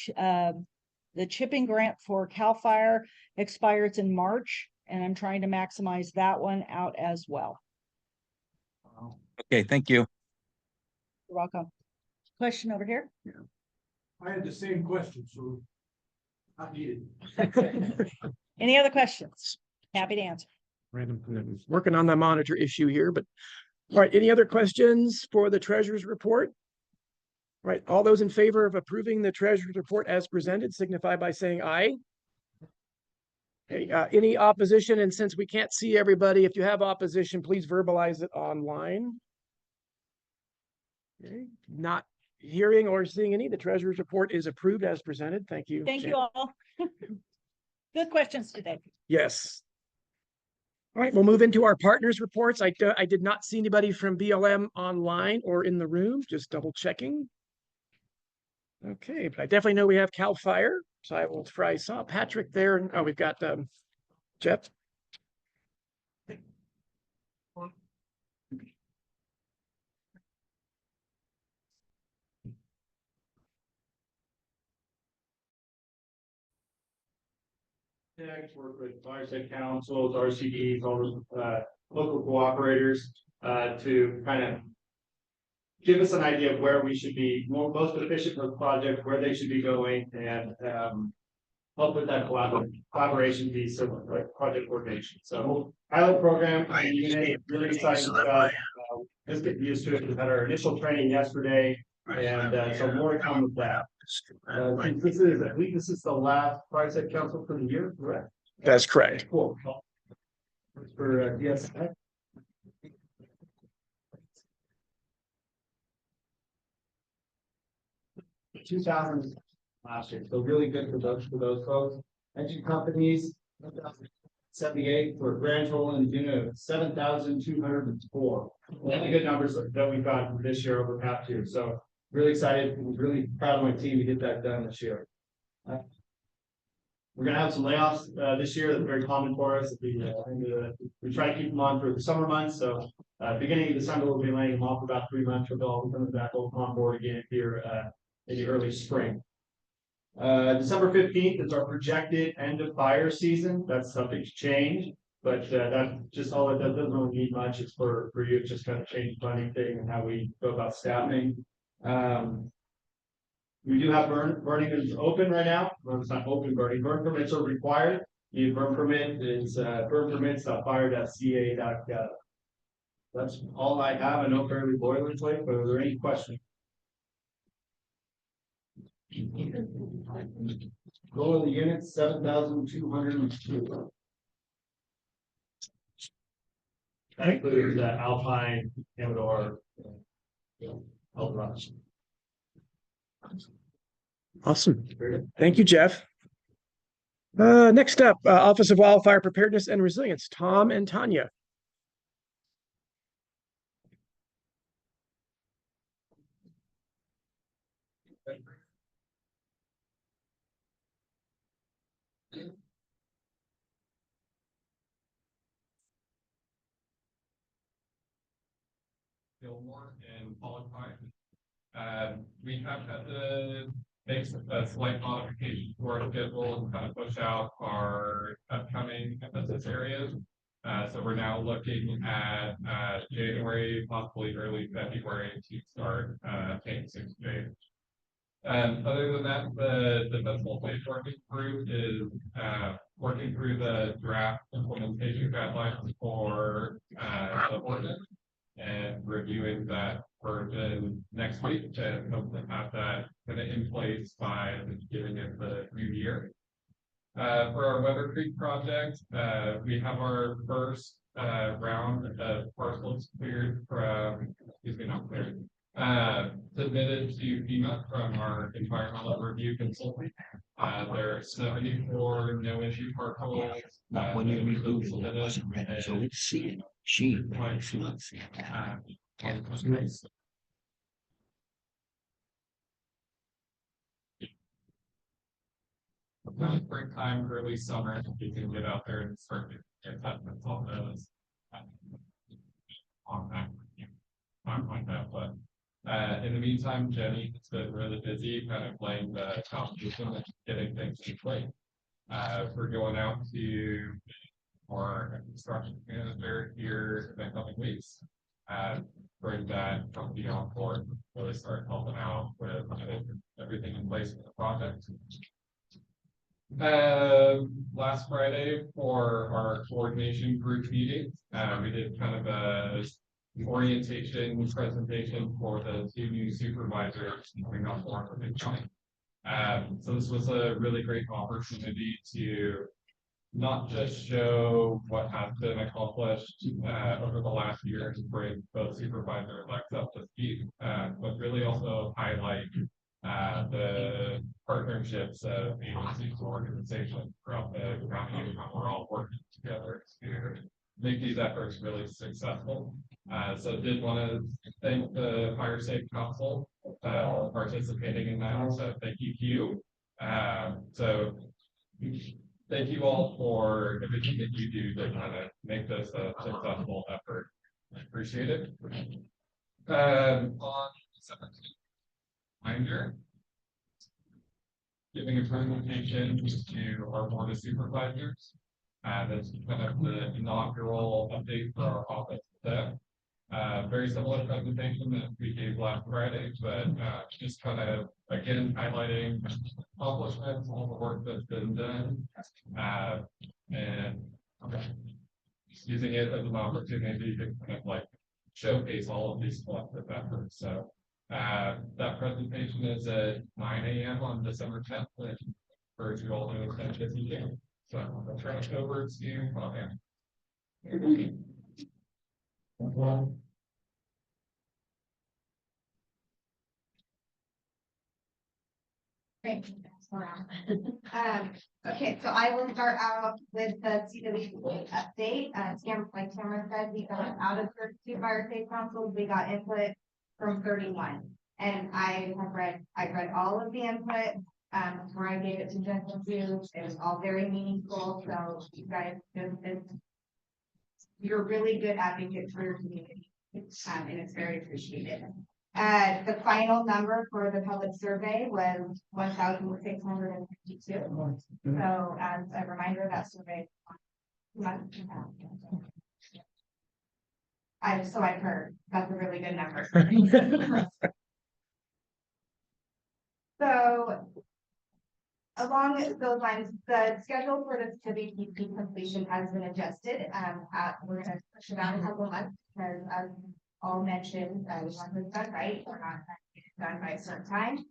Speaker 3: chipping grant for CAL FIRE, expires in March, and I'm trying to maximize that one out as well.
Speaker 9: Okay, thank you.
Speaker 3: You're welcome. Question over here.
Speaker 4: I had the same question, so I needed.
Speaker 3: Any other questions? Happy to answer.
Speaker 1: Random, working on the monitor issue here, but all right, any other questions for the treasurer's report? All right, all those in favor of approving the treasurer's report as presented signify by saying aye. Okay, any opposition? And since we can't see everybody, if you have opposition, please verbalize it online. Okay, not hearing or seeing any, the treasurer's report is approved as presented. Thank you.
Speaker 3: Thank
Speaker 1: Jan.
Speaker 3: you all. Good questions today.
Speaker 1: Yes. All right, we'll move into our partners reports. I did not see anybody from BLM online or in the room, just double checking. Okay, but I definitely know we have CAL FIRE, so I saw Patrick there. And oh, we've got Jeff.
Speaker 10: Next, work with fire safe councils, RCDs, all the local cooperators to kind of give us an idea of where we should be most efficient for the project, where they should be going, and help with that collaboration piece of like project coordination. So pilot program, really excited about just get used to it. We had our initial training yesterday, and so more to come with that. This is the last fire safe council for the year, correct?
Speaker 1: That's correct.
Speaker 10: Cool. For yes. 2,000 last year, so really good for those folks. Engine companies, 78 for a grand total in June of 7,204. Really good numbers that we've got this year over past year. So really excited, really proud of my team to get that done this year. We're gonna have some layoffs this year. That's very common for us. We try to keep them on for the summer months. So beginning of December, we'll be laying them off for about 3 months. We'll all coming back on board again here in the early spring. December 15th is our projected end of fire season. That's subject to change, but that's just all it does. Doesn't really need much. It's for you. It's just kind of change funding thing and how we go about staffing. We do have burning is open right now. Well, it's not open burning. Burn permits are required. The burn permit is burnpermits.fire.ca.gov. That's all I have. I know fairly boilerplate, but are there any questions? Goal of the unit 7,202. That includes Alpine, Amador, Eldorado.
Speaker 1: Awesome. Thank you, Jeff. Next up, Office of Wildfire Preparedness and Resilience, Tom and Tanya.
Speaker 11: Gilmore and Pollock Pine. We have had to make a slight modification to our schedule and kind of push out our upcoming emphasis areas. So we're now looking at January, possibly early February to start taking 6 days. Other than that, the festival phase working group is working through the draft implementation guidelines for the ordinance and reviewing that version next week to hope to have that kind of in place by the beginning of the new year. For our Weather Creek project, we have our first round of parcels cleared from, excuse me, not cleared, submitted to FEMA from our environmental review consultant. There are 74 no issue parcels.
Speaker 12: When you remove it, it wasn't ready, so let's see it. She.
Speaker 11: Springtime, early summer, you can get out there and start to get that with all those. On that, not like that, but in the meantime, Jenny has been really busy kind of playing the competition and getting things in place. We're going out to our construction manager here in the coming weeks. Bring that company on board, really start helping out with everything in place for the project. Last Friday for our coordination group meeting, we did kind of a orientation presentation for the 2 new supervisors coming on board with the county. So this was a really great opportunity to not just show what has been accomplished over the last year to bring both supervisor elects up to speed, but really also highlight the partnerships of agencies and organizations throughout the county and how we're all working together to make these efforts really successful. So did want to thank the Fire Safe Council for participating in that. So thank you, Hugh. So thank you all for everything that you do to kind of make this a successful effort. I appreciate it. On December 10th, reminder, giving a presentation to our board of supervisors. That's kind of the inaugural update for our office staff. Very similar presentation that we gave last Friday, but just kind of again highlighting accomplishments, all the work that's been done, and using it as an opportunity to kind of like showcase all of these collective efforts. So that presentation is at 9 a.m. on December 10th. I encourage you all to attend if you can. So I'll turn it over to Fabian.
Speaker 13: Great. Okay, so I will start out with the CWP update. Like Tamara said, we got out of 32 fire safe councils, we got input from 31. And I've read all of the input before I gave it to Jennifer too. It was all very meaningful. So you guys, you're really good advocates for your community. And it's very appreciated. The final number for the public survey was 1,652. So as a reminder, that survey. I've heard that's a really good number. So along those lines, the schedule for the CWP completion has been adjusted. We're going to push it out a couple months because as all mentioned, we want this done right. We're not done by a certain time.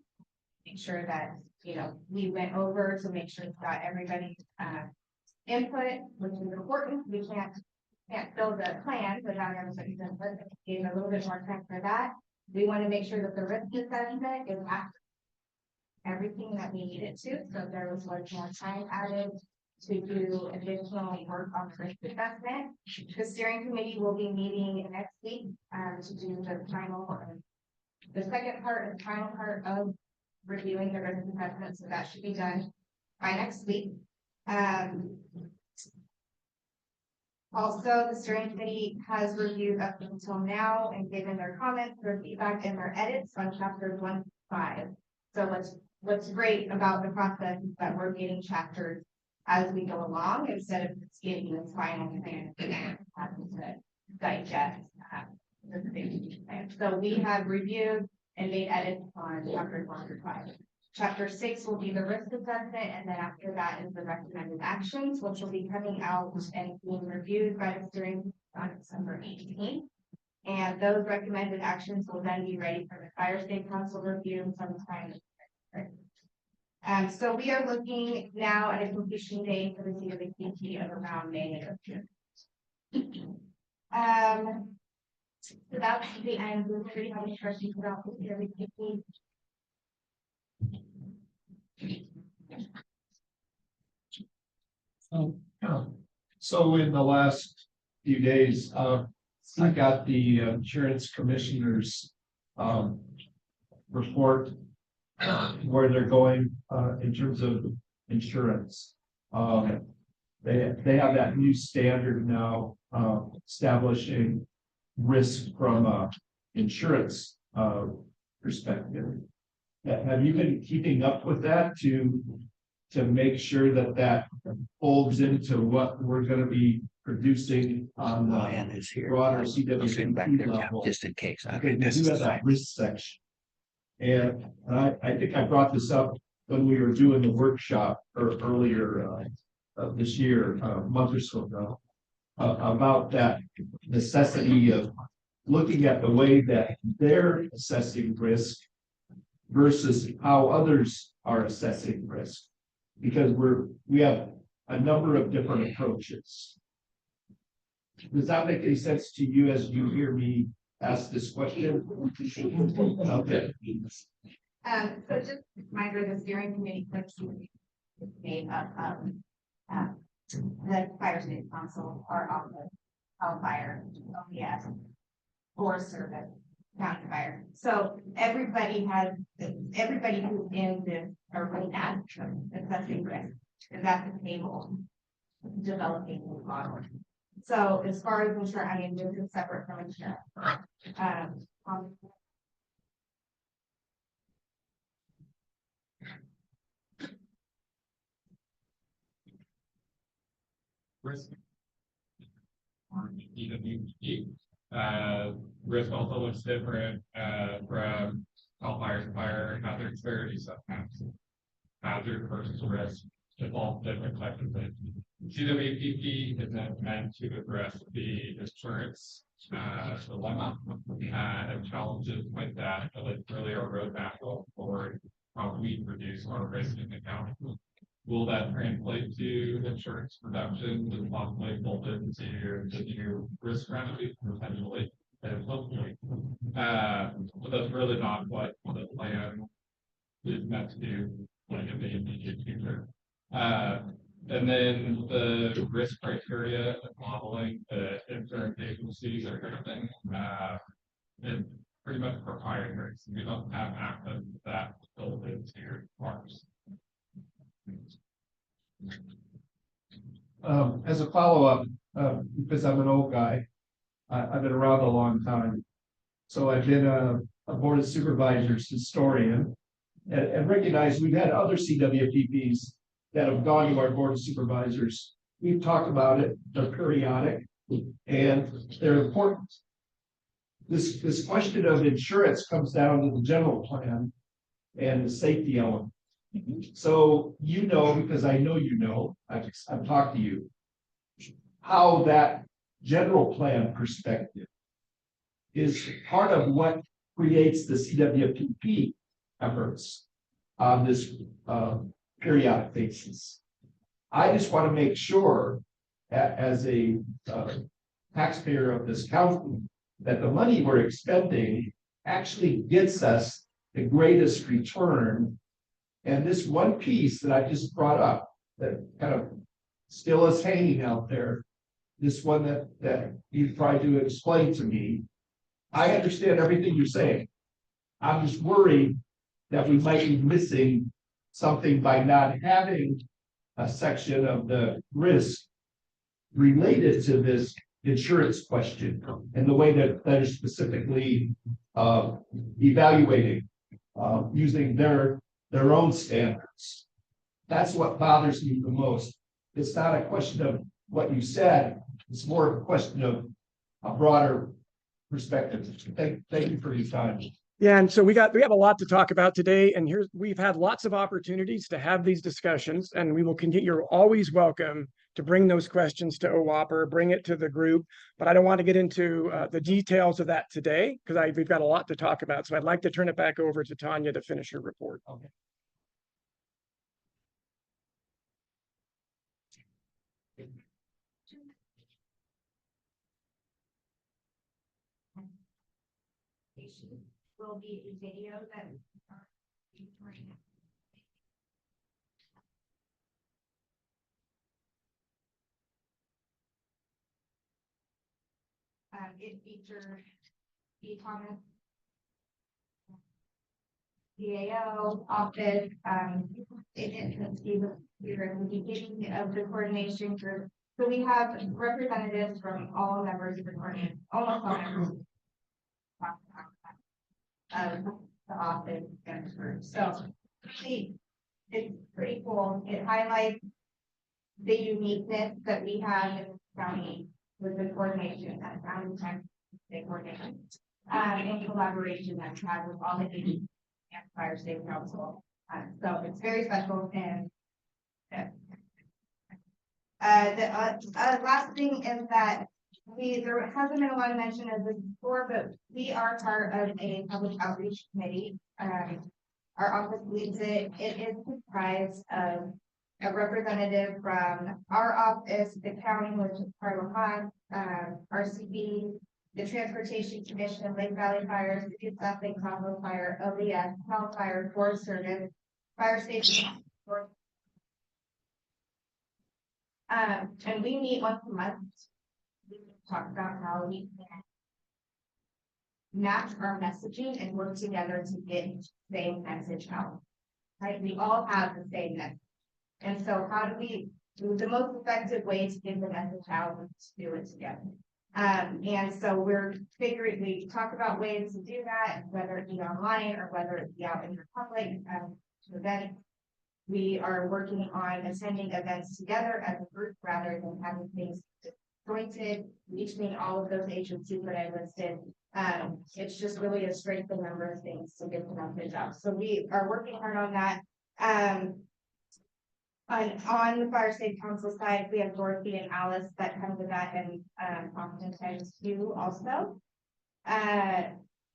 Speaker 13: Make sure that, we went over to make sure we got everybody's input, which is important. We can't build a plan without everybody's input. Give a little bit more time for that. We want to make sure that the risk assessment is accurate. everything that we needed to, so there was much more time added to do additional work on the risk assessment. The steering committee will be meeting next week, to do the second part and final part of reviewing the risk assessment, so that should be done by next week. Also, the steering committee has reviewed up until now and given their comments, their feedback, and their edits on chapters 1 to 5. So what's great about the process is that we're getting chapters as we go along instead of just getting this final plan and having to digest the strategic plan. So we have reviewed and made edits on chapters 1 through 5. Chapter 6 will be the risk assessment, and then after that is the recommended actions, which will be coming out and being reviewed by the steering committee on December 18th. And those recommended actions will then be ready for the Fire State Council review sometime. So we are looking now at a completion date for the CWPP of around May or June. So that's the end. We're pretty have any questions about the CWPP.
Speaker 6: So in the last few days, I got the insurance commissioners report where they're going in terms of insurance. They have that new standard now establishing risk from a insurance perspective. Have you been keeping up with that to make sure that folds into what we're going to be producing on the broader CWP level?
Speaker 12: Just in case.
Speaker 6: Okay, we do have that risk section. And I think I brought this up when we were doing the workshop earlier this year, a month or so ago, about that necessity of looking at the way that they're assessing risk versus how others are assessing risk. Because we have a number of different approaches. Does that make any sense to you as you hear me ask this question? Okay.
Speaker 13: So just a reminder, the steering committee is made up of the Fire State Council, our office, Cal Fire, OPS, Forest Service, County Fire. So everybody who's in this arena assessing risk is at the table developing the model. So as far as insurance, I mean, this is separate from insurance.
Speaker 11: Risk. EWP. Risk also looks different from all fire hazard severity sometimes. Hazard versus risk, involve different types of things. CWPP isn't meant to address the insurance dilemma and challenges like that, but it's really a roadmap going forward, how we reduce our risk in the county. Will that translate to insurance reductions and possibly fold into the new risk strategy potentially at some point? But that's really not what the plan is meant to do, like in the immediate future. And then the risk criteria and modeling the insurance agencies are kind of thing, is pretty much proprietary. So we don't have access to that built into your farms.
Speaker 6: As a follow-up, because I'm an old guy, I've been around a long time. So I've been a board of supervisors historian and recognize we've had other CWPPs that have gone to our board of supervisors. We've talked about it, they're periodic and they're important. This question of insurance comes down to the general plan and the safety element. So you know, because I know you know, I've talked to you, how that general plan perspective is part of what creates the CWPP efforts on this periodic basis. I just want to make sure as a taxpayer of this county that the money we're expending actually gets us the greatest return And this one piece that I just brought up, that kind of still is hanging out there, this one that you tried to explain to me, I understand everything you're saying. I'm just worried that we might be missing something by not having a section of the risk related to this insurance question and the way that is specifically evaluating using their own standards. That's what bothers me the most. It's not a question of what you said, it's more of a question of a broader perspective. Thank you for your time.
Speaker 1: Yeah, and so we have a lot to talk about today, and we've had lots of opportunities to have these discussions, and we will continue. You're always welcome to bring those questions to OWOPR, bring it to the group, but I don't want to get into the details of that today because we've got a lot to talk about. So I'd like to turn it back over to Tanya to finish her report.
Speaker 6: Okay.
Speaker 13: Will be a video that it featured E. Thomas, DAO, office, it didn't see the beginning of the coordination group. So we have representatives from all members of the coordination, almost all members of the office group. So really, it's pretty cool. It highlights the uniqueness that we have in the county with the coordination that county tech coordination in collaboration that we have with all the agencies and Fire State Council. So it's very special. And the last thing is that there hasn't been a lot of mention of this before, but we are part of a public outreach committee. Our office leads it. It is comprised of a representative from our office, the county, which is part of RCB, the Transportation Commission, Lake Valley Fire, City of South Lake Tahoe Fire, ODS, Cal Fire, Forest Service, Fire Station. And we meet once a month. We talk about how we can match our messaging and work together to get the same message out. Right? We all have the same message. And so how do we do the most effective way to get the message out is to do it together? And so we're figuring, we talk about ways to do that, whether it be online or whether it be out in the public events. We are working on attending events together as a group rather than having things jointed, between all of those agencies that I listed. It's just really a strength of number of things to get the message out. So we are working hard on that. On the Fire State Council side, we have Dorothy and Alice that come to that, and oftentimes too also.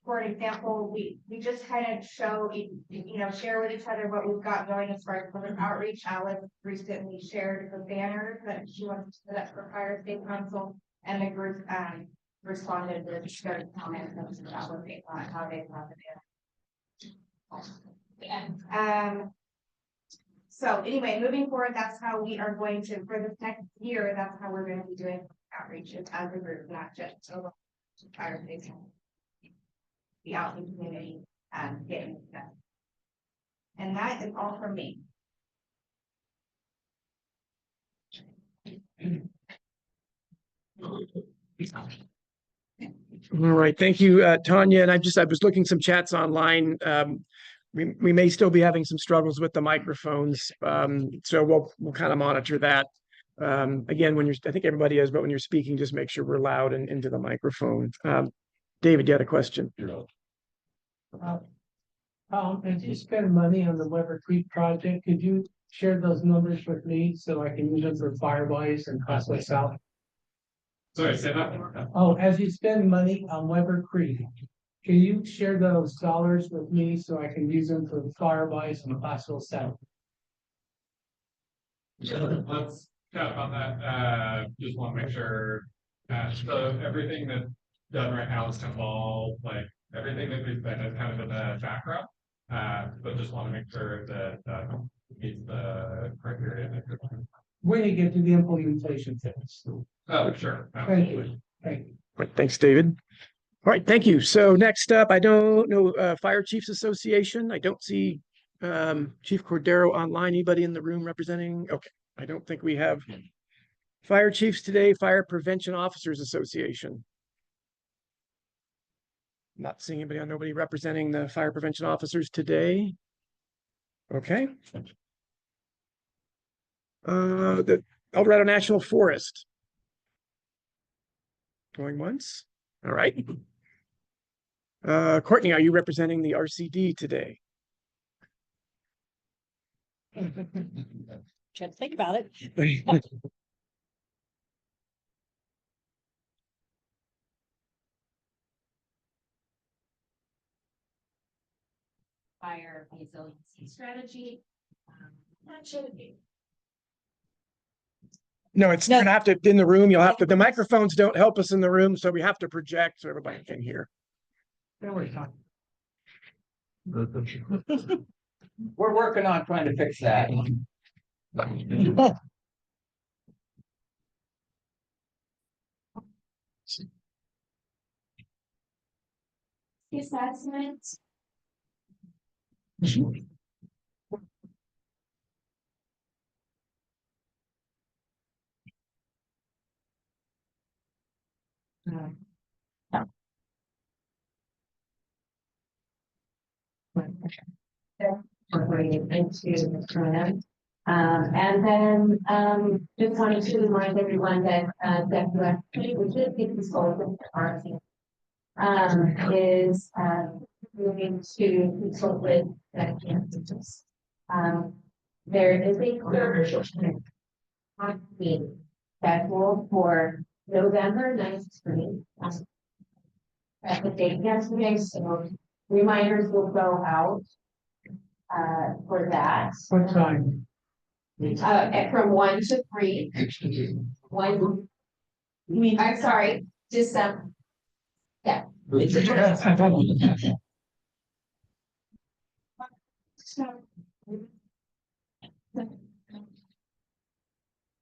Speaker 13: For example, we just kind of show, share with each other what we've got going as far as public outreach. Alice recently shared the banner that she wants to put up for Fire State Council, and the group responded with shared comments about what they thought, how they thought it. So anyway, moving forward, that's how we are going to, for this next year, that's how we're going to be doing outreaches as a group, not just Fire State. Be out in the community and getting it done. And that is all from me.
Speaker 1: All right, thank you, Tanya. And I was looking some chats online. We may still be having some struggles with the microphones, so we'll kind of monitor that. Again, I think everybody is, but when you're speaking, just make sure we're loud and into the microphone. David, you had a question.
Speaker 4: As you spend money on the Weber Creek project, could you share those numbers with me so I can use them for Firewise and Crossway South?
Speaker 11: Sorry, say that.
Speaker 4: Oh, as you spend money on Weber Creek, can you share those dollars with me so I can use them for Firewise and Crossway South?
Speaker 11: Let's chat about that. Just want to make sure. So everything that's done right now is kind of all like everything that we've been is kind of in the background. But just want to make sure that, meets the criteria.
Speaker 4: When you get to the implementation phase.
Speaker 11: Oh, sure.
Speaker 4: Thank you.
Speaker 11: Absolutely.
Speaker 4: Thank you.
Speaker 1: Right, thanks, David. All right, thank you. So next up, I don't know, Fire Chiefs Association. I don't see Chief Cordero online. Anybody in the room representing? Okay, I don't think we have fire chiefs today. Fire Prevention Officers Association. Not seeing anybody, nobody representing the fire prevention officers today. Okay. The Eldorado National Forest. Going once. All right. Courtney, are you representing the RCD today?
Speaker 3: Should think about it.
Speaker 7: Fire resiliency strategy. That should be.
Speaker 1: No, it's
Speaker 3: No.
Speaker 1: you're gonna have to in the room. You'll have to. The microphones don't help us in the room, so we have to project so everybody can hear.
Speaker 4: There we go.
Speaker 12: We're working on trying to fix that.
Speaker 7: Assessment. Incorporated into the plan. And then, just wanted to remind everyone that, which is the consultant for RC, is, moving to consult with that campus. There is a clear meeting scheduled for November 9th. At the date yesterday, so reminders will go out for that.
Speaker 4: What time?
Speaker 7: From 1 to 3. One. I'm sorry, just yeah.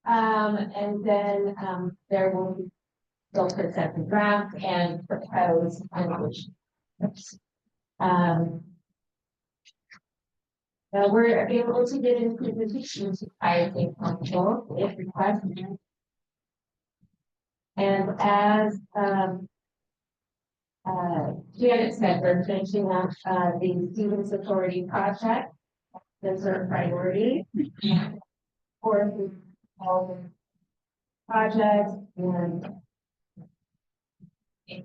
Speaker 7: And then there will be they'll present the draft and propose language. We're able to get into the position to I think control if requested. And as Janet said, we're finishing up the Students Authority project. Those are priority for all the projects and a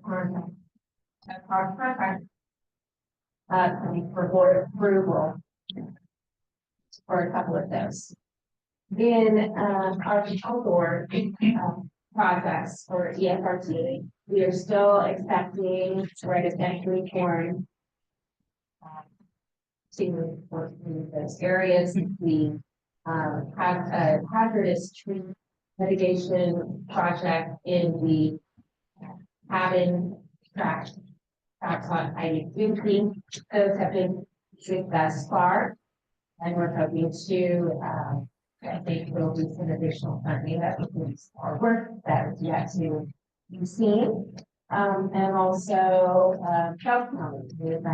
Speaker 7: contract coming for board approval for a couple of those. In our board projects for EFRT, we are still expecting regulatory reform to work in those areas. We have a hazardous tree mitigation project in the cabin tracks on I-50. Those have been good thus far, and we're hoping to I think we'll do some additional funding that includes our work that is yet to be seen. And also Calcom with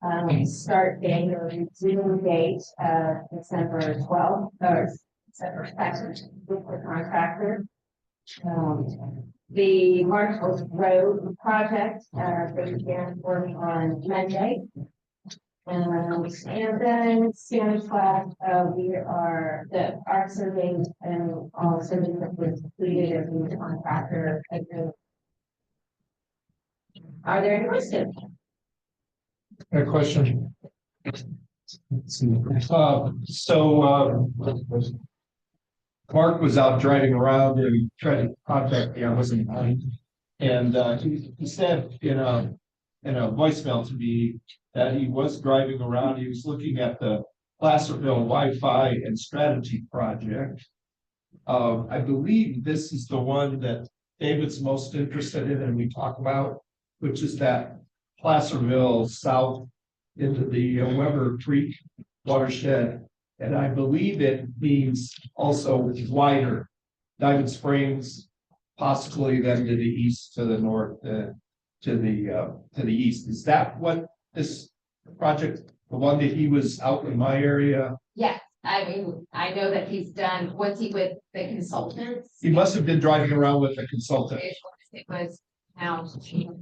Speaker 7: a start date or resume date of December 12th or December 2nd with the contractor. The Marshall Road project they began work on Monday. And then Spanish class, we are the art survey and all surveys that was completed as the contractor. Are there any questions?
Speaker 10: A question. Mark was out driving around and tried to contact me. I wasn't on. And he said in a voicemail to me that he was driving around. He was looking at the Placerville Wi-Fi and Strategy project. I believe this is the one that David's most interested in and we talk about, which is that Placerville South
Speaker 6: into the Weber Creek watershed. And I believe it means also wider, Diamond Springs, possibly then to the east, to the north, to the east. Is that what this project, the one that he was out in my area?
Speaker 14: Yes, I mean, I know that he's done, was he with the consultants?
Speaker 6: He must have been driving around with a consultant.
Speaker 14: It was now a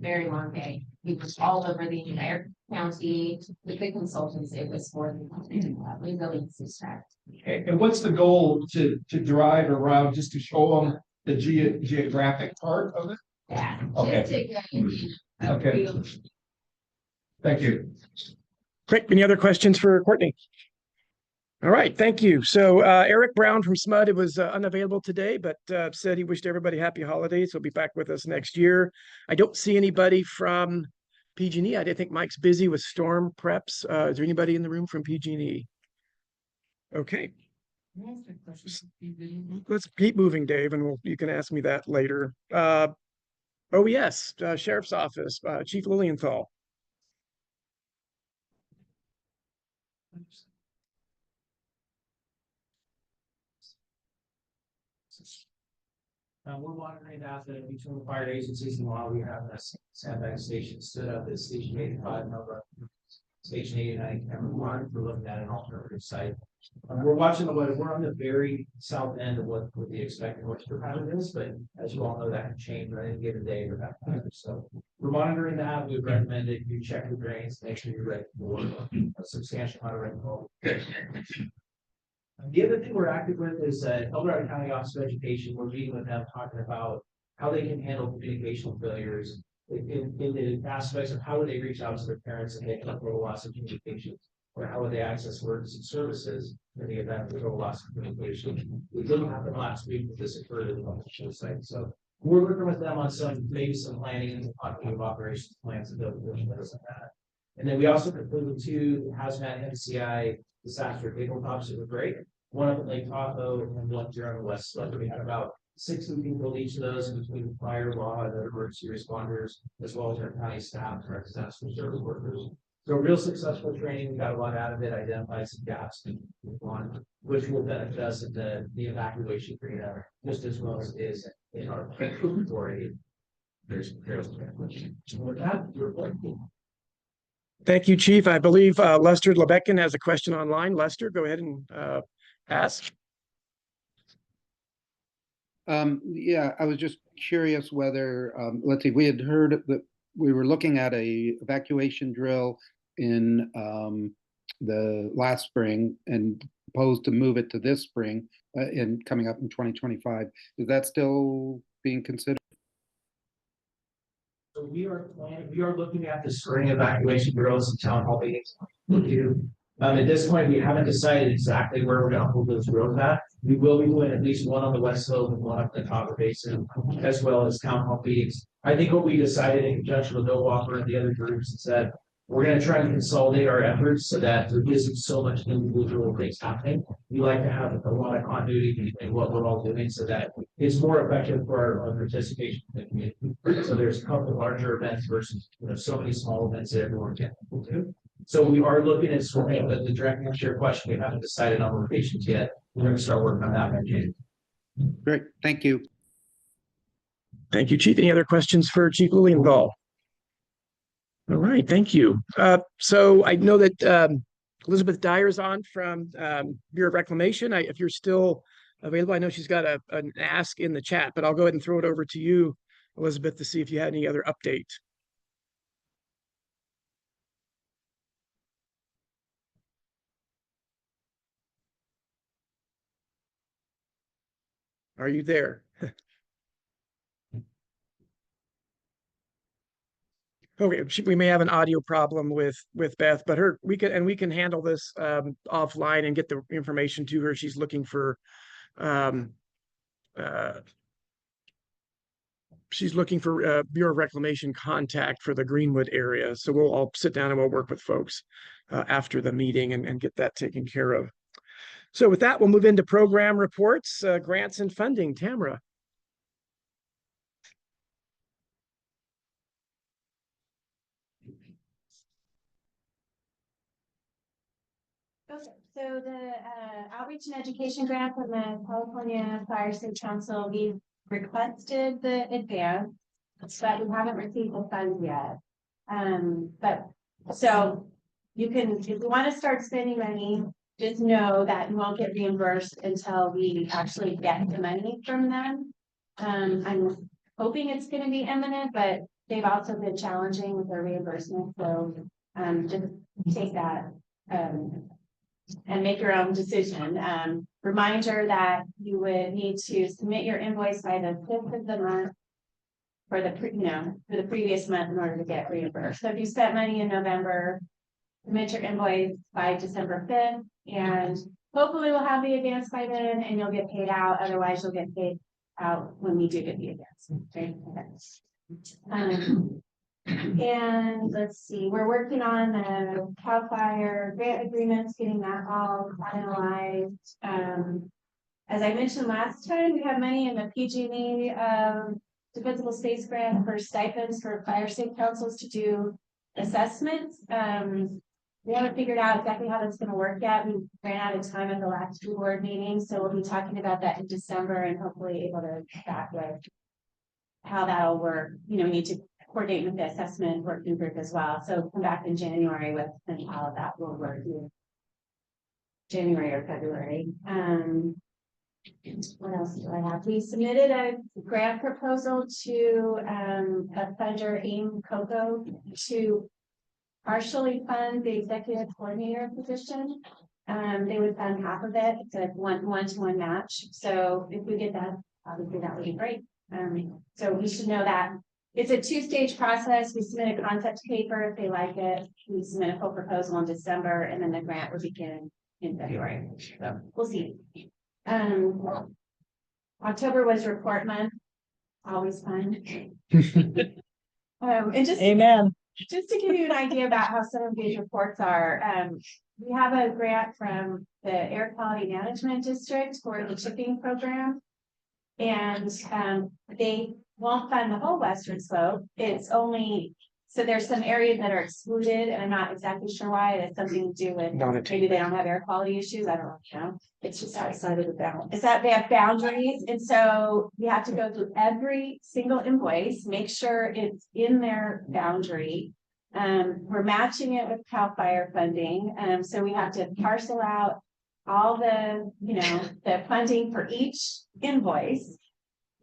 Speaker 14: very long day. He was all over the entire county with the consultants. It was for the resiliency strategy.
Speaker 6: And what's the goal to drive around just to show them the geographic part of it?
Speaker 14: Yeah.
Speaker 6: Okay.
Speaker 14: Just to get
Speaker 6: Okay. Thank you.
Speaker 1: Great. Any other questions for Courtney? All right, thank you. So Eric Brown from SMUD was unavailable today, but said he wished everybody happy holidays. He'll be back with us next year. I don't see anybody from PG&E. I think Mike's busy with storm preps. Is there anybody in the room from PG&E? Okay. Let's keep moving, Dave, and you can ask me that later. Oh, yes, Sheriff's Office, Chief Lilienthal.
Speaker 15: We're monitoring that between the fire agencies, and while we have a sandbag station stood up at Station 85, Nova, Station 89, Cameron One, we're looking at an alternative site. We're watching the weather. We're on the very south end of what the expected moisture pattern is, but as you all know, that can change on any given day or that pattern. So we're monitoring that. We recommend that you check the drains, make sure you're ready for a substantial amount of rainfall. The other thing we're active with is El Dorado County Office of Education. We're meeting with them, talking about how they can handle communication failures in the aspects of how would they reach out to their parents and they can total loss of communication, or how would they access emergency services in the event of total loss of communication. It didn't happen last week, but this occurred at the site. So we're working with them on maybe some planning and talking of operations plans and those and that. And then we also concluded two hazmat MCI disaster tabletops that were great. One up at Lake Tahoe and one here on the west slope. We had about 60 people each of those between fire, law, and other emergency responders, as well as our county staff, our disaster service workers. So real successful training. We got a lot out of it, identified some gaps and on which will benefit us in the evacuation arena, just as well as it is in our preparatory. There's with that, you're welcome.
Speaker 1: Thank you, Chief. I believe Lester Lebekin has a question online. Lester, go ahead and ask.
Speaker 16: Yeah, I was just curious whether, let's see, we had heard that we were looking at a evacuation drill in the last spring and proposed to move it to this spring in coming up in 2025. Is that still being considered?
Speaker 15: So we are looking at the spring evacuation drills and town hall meetings. At this point, we haven't decided exactly where we're going to hold those drills at. We will be doing at least one on the west slope and one up the Copper Basin, as well as town hall meetings. I think what we decided in conjunction with Bill Walker and the other groups is that we're going to try and consolidate our efforts so that there isn't so much individual things happening. We like to have a lot of continuity in what we're all doing so that it's more effective for our participation in the community. So there's a couple of larger events versus so many small events that everyone can do. So we are looking at spring, but the direct answer to your question, we haven't decided on locations yet. We're going to start working on that by June.
Speaker 16: Great, thank you.
Speaker 1: Thank you, Chief. Any other questions for Chief Lilienthal? All right, thank you. So I know that Elizabeth Dyer is on from Bureau of Reclamation. If you're still available, I know she's got an ask in the chat, but I'll go ahead and throw it over to you, Elizabeth, to see if you had any other update. Are you there? Okay, we may have an audio problem with Beth, but we can handle this offline and get the information to her. She's looking for Bureau of Reclamation contact for the Greenwood area. So we'll all sit down and we'll work with folks after the meeting and get that taken care of. So with that, we'll move into program reports, grants and funding. Tamara.
Speaker 7: So the outreach and education grant from the California Fire Safety Council, we requested the advance, but we haven't received the funds yet. But so you can, if you want to start spending money, just know that you won't get reimbursed until we actually get the money from them. I'm hoping it's going to be imminent, but they've also been challenging with their reimbursement. So just take that and make your own decision. Reminder that you would need to submit your invoice by the 5th of the month for the for the previous month in order to get reimbursed. So if you spent money in November, submit your invoice by December 5th, and hopefully we'll have the advance by then and you'll get paid out. Otherwise, you'll get paid out when we do get the advance. Okay. And let's see, we're working on the CAL FIRE grant agreements, getting that all finalized. As I mentioned last time, we have money in the PG&E Defensible Space Grant for stipends for fire safe councils to do assessments. We haven't figured out exactly how that's going to work yet. We ran out of time at the last two board meetings, so we'll be talking about that in December and hopefully able to chat with how that'll work. We need to coordinate with the assessment working group as well. So come back in January with how that will work. January or February. What else do I have? We submitted a grant proposal to a funder, AIM Coco, to partially fund the executive coordinator position. They would fund half of it. It's a one-to-one match. So if we get that, obviously that would be great. So we should know that it's a two-stage process. We submit a concept paper. If they like it, we submit a full proposal in December, and then the grant will begin in February. So we'll see. October was report month. Always fun. And just
Speaker 3: Amen.
Speaker 7: Just to give you an idea about how some of these reports are, we have a grant from the Air Quality Management District for the chipping program. And they won't fund the whole western slope. It's only, so there's some areas that are excluded, and I'm not exactly sure why. It has something to do with maybe they don't have air quality issues. I don't know. It's just outside of the bound. Is that they have boundaries, and so we have to go through every single invoice, make sure it's in their boundary. We're matching it with CAL FIRE funding, so we have to parcel out all the the funding for each invoice.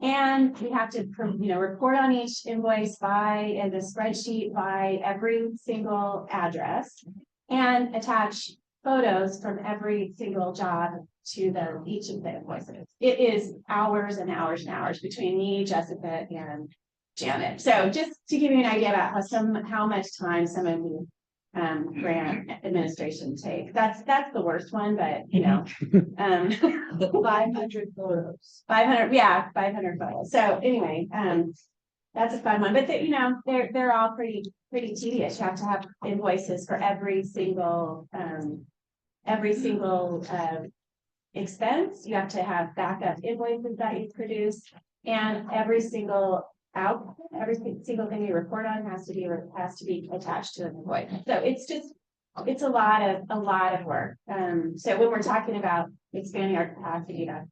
Speaker 7: And we have to, report on each invoice by the spreadsheet by every single address and attach photos from every single job to each of the invoices. It is hours and hours and hours between me, Jessica, and Janet. So just to give you an idea about how much time some of the grant administration take. That's the worst one, but
Speaker 3: 500 photos.
Speaker 7: 500 photos. So anyway, that's a fun one. But they're all pretty tedious. You have to have invoices for every single expense. You have to have backup invoices that you produce, and every single thing you report on has to be attached to an invoice. So it's a lot of work. So when we're talking about expanding our capacity, that's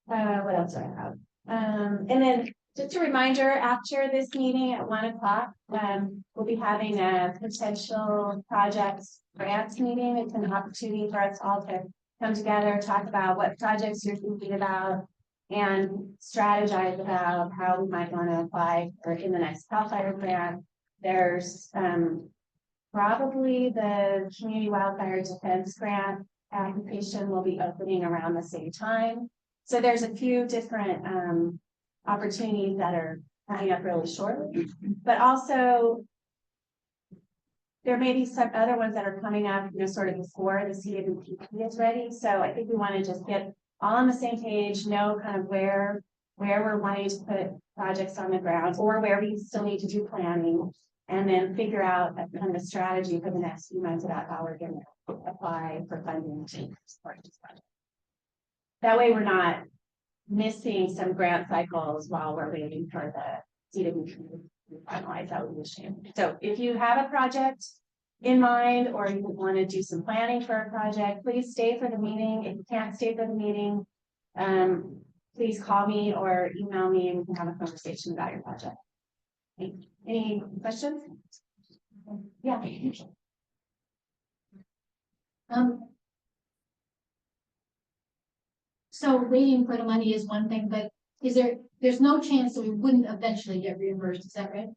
Speaker 7: what else do I have? And then just a reminder, after this meeting at 1:00, we'll be having a potential projects grants meeting. It's an opportunity for us all to come together, talk about what projects you're thinking about, and strategize about how we might want to apply in the next CAL FIRE grant. There's probably the Community Wildfire Defense Grant application will be opening around the same time. So there's a few different opportunities that are coming up really shortly, but also there may be some other ones that are coming up, sort of before the CWP is ready. So I think we want to just get all on the same page, know kind of where we're wanting to put projects on the ground or where we still need to do planning, and then figure out a kind of a strategy for the next few months about how we're going to apply for funding to support this project. That way we're not missing some grant cycles while we're waiting for the CWP to finalize. That would be a shame. So if you have a project in mind, or you want to do some planning for a project, please stay for the meeting. If you can't stay for the meeting, please call me or email me and we can have a conversation about your project. Any questions? Yeah.
Speaker 5: So waiting for the money is one thing, but there's no chance that we wouldn't eventually get reimbursed, is that right?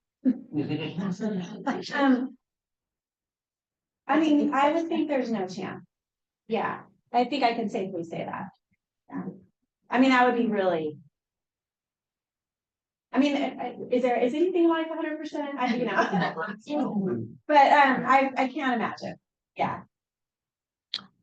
Speaker 7: I mean, I would think there's no chance. Yeah, I think I can safely say that. Yeah. I mean, that would be really. I mean, is anything like 100%? But I can't imagine. Yeah.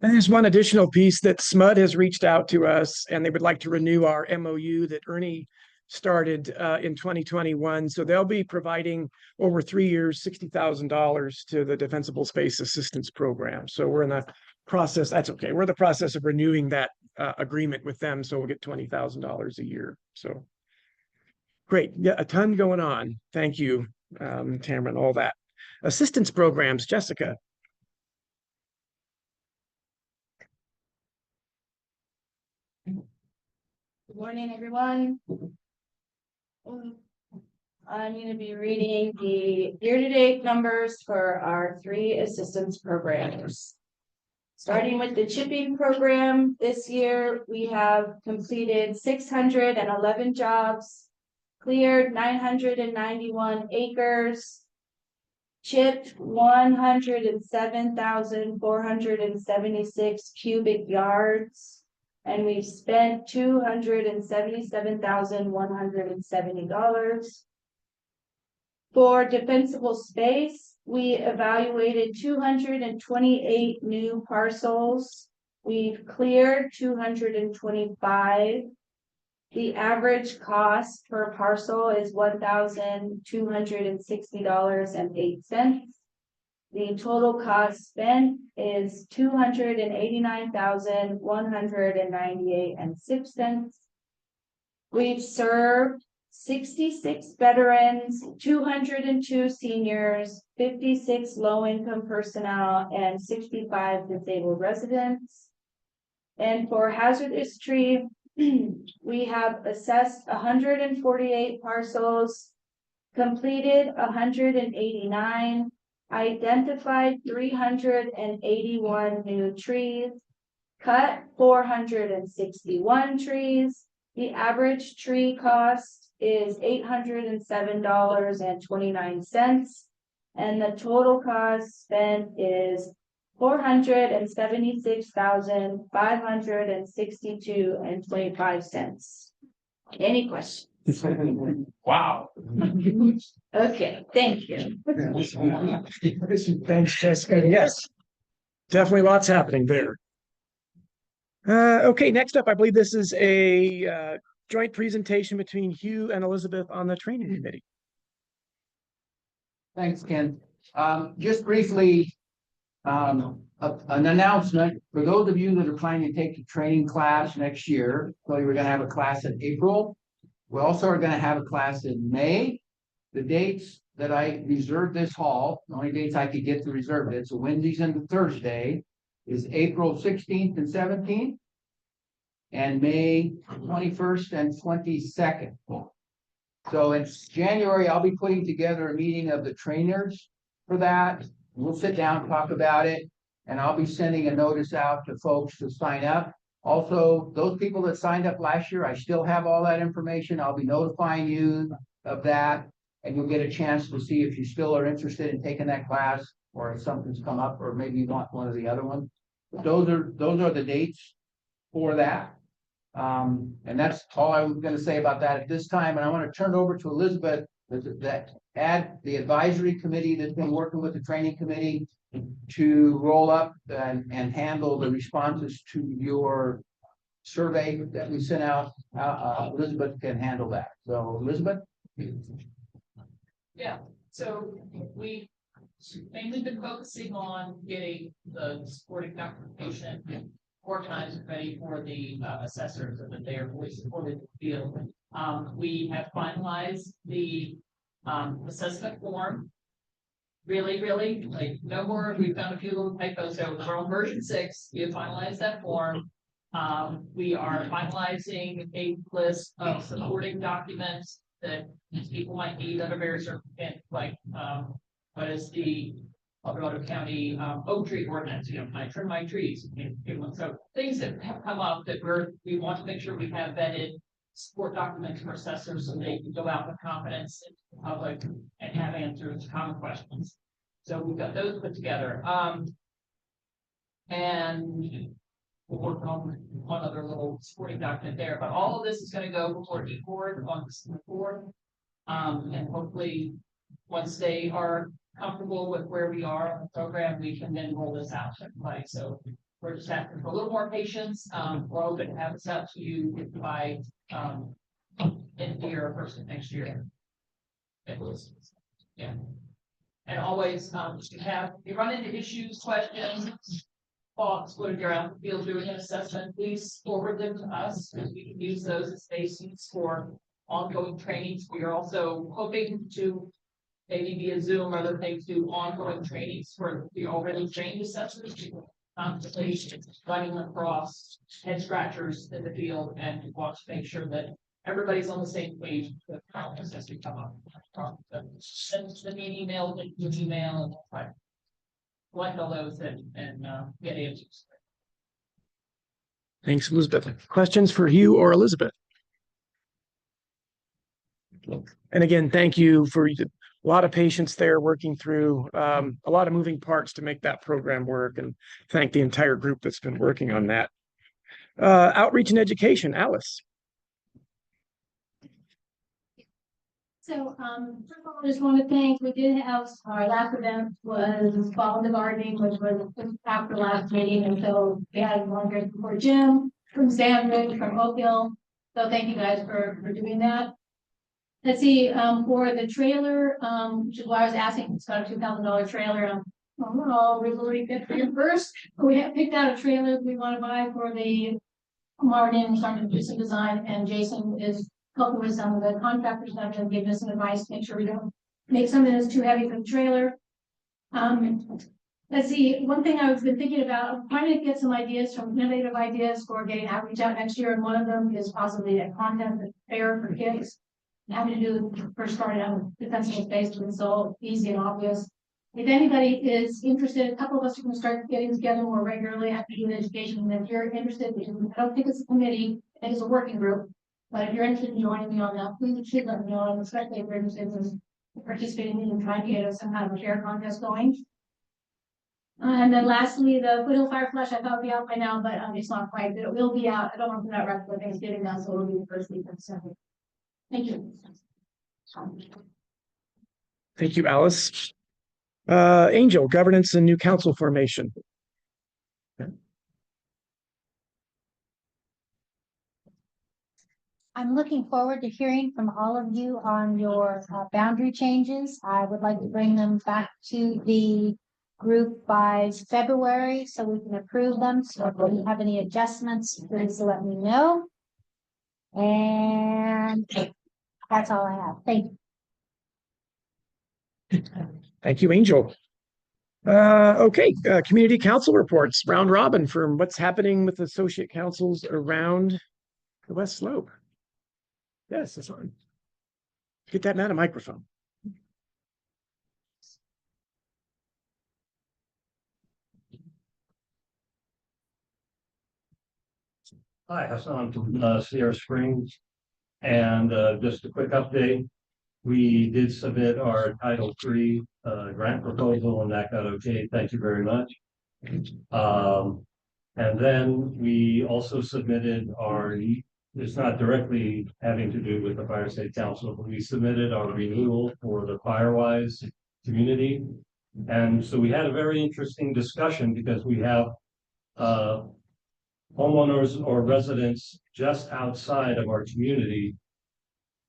Speaker 1: And there's one additional piece that SMUD has reached out to us and they would like to renew our MOU that Ernie started in 2021. So they'll be providing over 3 years, $60,000 to the Defensible Space Assistance Program. So we're in the process, that's okay. We're in the process of renewing that agreement with them. So we'll get $20,000 a year. So great. Yeah, a ton going on. Thank you, Tamara, all that. Assistance programs, Jessica.
Speaker 17: Good morning, everyone. I'm going to be reading the year-to-date numbers for our 3 assistance programs. Starting with the chipping program, this year we have completed 611 jobs, cleared 991 acres, chipped 107,476 cubic yards, and we've spent $277,170. For defensible space, we evaluated 228 new parcels. We've cleared 225. The average cost per parcel is $1,260.08. The total cost spent is $289,198.06. We've served 66 veterans, 202 seniors, 56 low-income personnel, and 65 disabled residents. And for hazardous tree, we have assessed 148 parcels, completed 189, identified 381 new trees, cut 461 trees. The average tree cost is $807.29, and the total cost spent is $476,562.25. Any questions?
Speaker 6: Wow.
Speaker 17: Okay, thank you.
Speaker 1: Thanks, Jessica. Yes, definitely lots happening there. Okay, next up, I believe this is a joint presentation between Hugh and Elizabeth on the training committee.
Speaker 18: Thanks, Ken. Just briefly, an announcement for those of you that are planning to take the training class next year. So we're going to have a class in April. We also are going to have a class in May. The dates that I reserved this hall, the only dates I could get to reserve it, so Wednesdays and Thursday, is April 16th and 17th, and May 21st and 22nd. So in January, I'll be putting together a meeting of the trainers for that. We'll sit down, talk about it, and I'll be sending a notice out to folks to sign up. Also, those people that signed up last year, I still have all that information. I'll be notifying you of that, and you'll get a chance to see if you still are interested in taking that class, or if something's come up, or maybe you want one of the other ones. Those are the dates for that. And that's all I was going to say about that at this time. And I want to turn it over to Elizabeth, the advisory committee that's been working with the training committee to roll up and handle the responses to your survey that we sent out. Elizabeth can handle that. So Elizabeth.
Speaker 19: Yeah, so we mainly been focusing on getting the supporting documentation organized and ready for the assessors so that they are fully supported in the field. We have finalized the assessment form. really, like, no more, we found a few little typos, so we're on version 6, we have finalized that form. We are finalizing a list of supporting documents that people might need that are very circumstantial, like, what is the Colorado County, oak tree ordinance, can I trim my trees? So things that have come up that we want to make sure we have vetted support documents for assessors so they can go out with confidence in the public and have answers to common questions. So we've got those put together. And we'll work on one other little supporting document there, but all of this is going to go before eBoard on the 4th. And hopefully, once they are comfortable with where we are on the program, we can then roll this out to everybody. So we're just asking for a little more patience. We're hoping to have this out to you by end of the year or first of next year. Yeah. And always, if you run into issues, questions, thoughts, when you're out in the field doing an assessment, please forward them to us, and we can use those as bases for ongoing trainings. We are also hoping to maybe via Zoom or other things do ongoing trainings for the already trained assessors. Constantly running across head scratchers in the field, and we want to make sure that everybody's on the same page with problems as we come up. Send me an email, and try to collect all those and get answers.
Speaker 1: Thanks, Elizabeth. Questions for Hugh or Elizabeth? And again, thank you for a lot of patience there working through a lot of moving parts to make that program work, and thank the entire group that's been working on that. Outreach and education, Alice.
Speaker 5: So, first of all, I just want to thank, we did have, our last event was Fall in the Gardening, which was after last meeting, and so we had one here for Jim, from Sandridge, from Oak Hill. So thank you guys for doing that. Let's see, for the trailer, which is why I was asking, it's got a $2,000 trailer. Oh, we're really good for your first. We have picked out a trailer we want to buy for the Martin, starting to do some design, and Jason is helping with some of the contractors that have been giving us some advice, make sure we don't make something that's too heavy for the trailer. Let's see, one thing I've been thinking about, I'm trying to get some ideas, some innovative ideas for getting outreach out next year, and one of them is possibly a content fair for kids. Having to do first started on defensible space, and so easy and obvious. If anybody is interested, a couple of us are going to start getting together more regularly after doing education. And if you're interested, I don't think it's a committee, I think it's a working group. But if you're interested in joining me on that, please should let me know. I'm especially if you're interested in participating in and trying to get some kind of a share contest going. And then lastly, the Foothill Fire Flush, I thought it would be out by now, but it's not quite, but it will be out. I don't want to put that right for Thanksgiving now, so it'll be the first week of December. Thank you.
Speaker 1: Thank you, Alice. Angel, governance and new council formation.
Speaker 20: I'm looking forward to hearing from all of you on your boundary changes. I would like to bring them back to the group by February so we can approve them. So if you have any adjustments, please let me know. And that's all I have. Thank you.
Speaker 1: Thank you, Angel. Okay, community council reports, round robin for what's happening with associate councils around the West Slope. Yes, that's on. Get that man a microphone.
Speaker 21: Hi, Hassan from Sierra Springs. And just a quick update. We did submit our Title III grant proposal, and that got okay. Thank you very much. And then we also submitted our, it's not directly having to do with the Fire State Council, but we submitted our renewal for the Firewise community. And so we had a very interesting discussion because we have homeowners or residents just outside of our community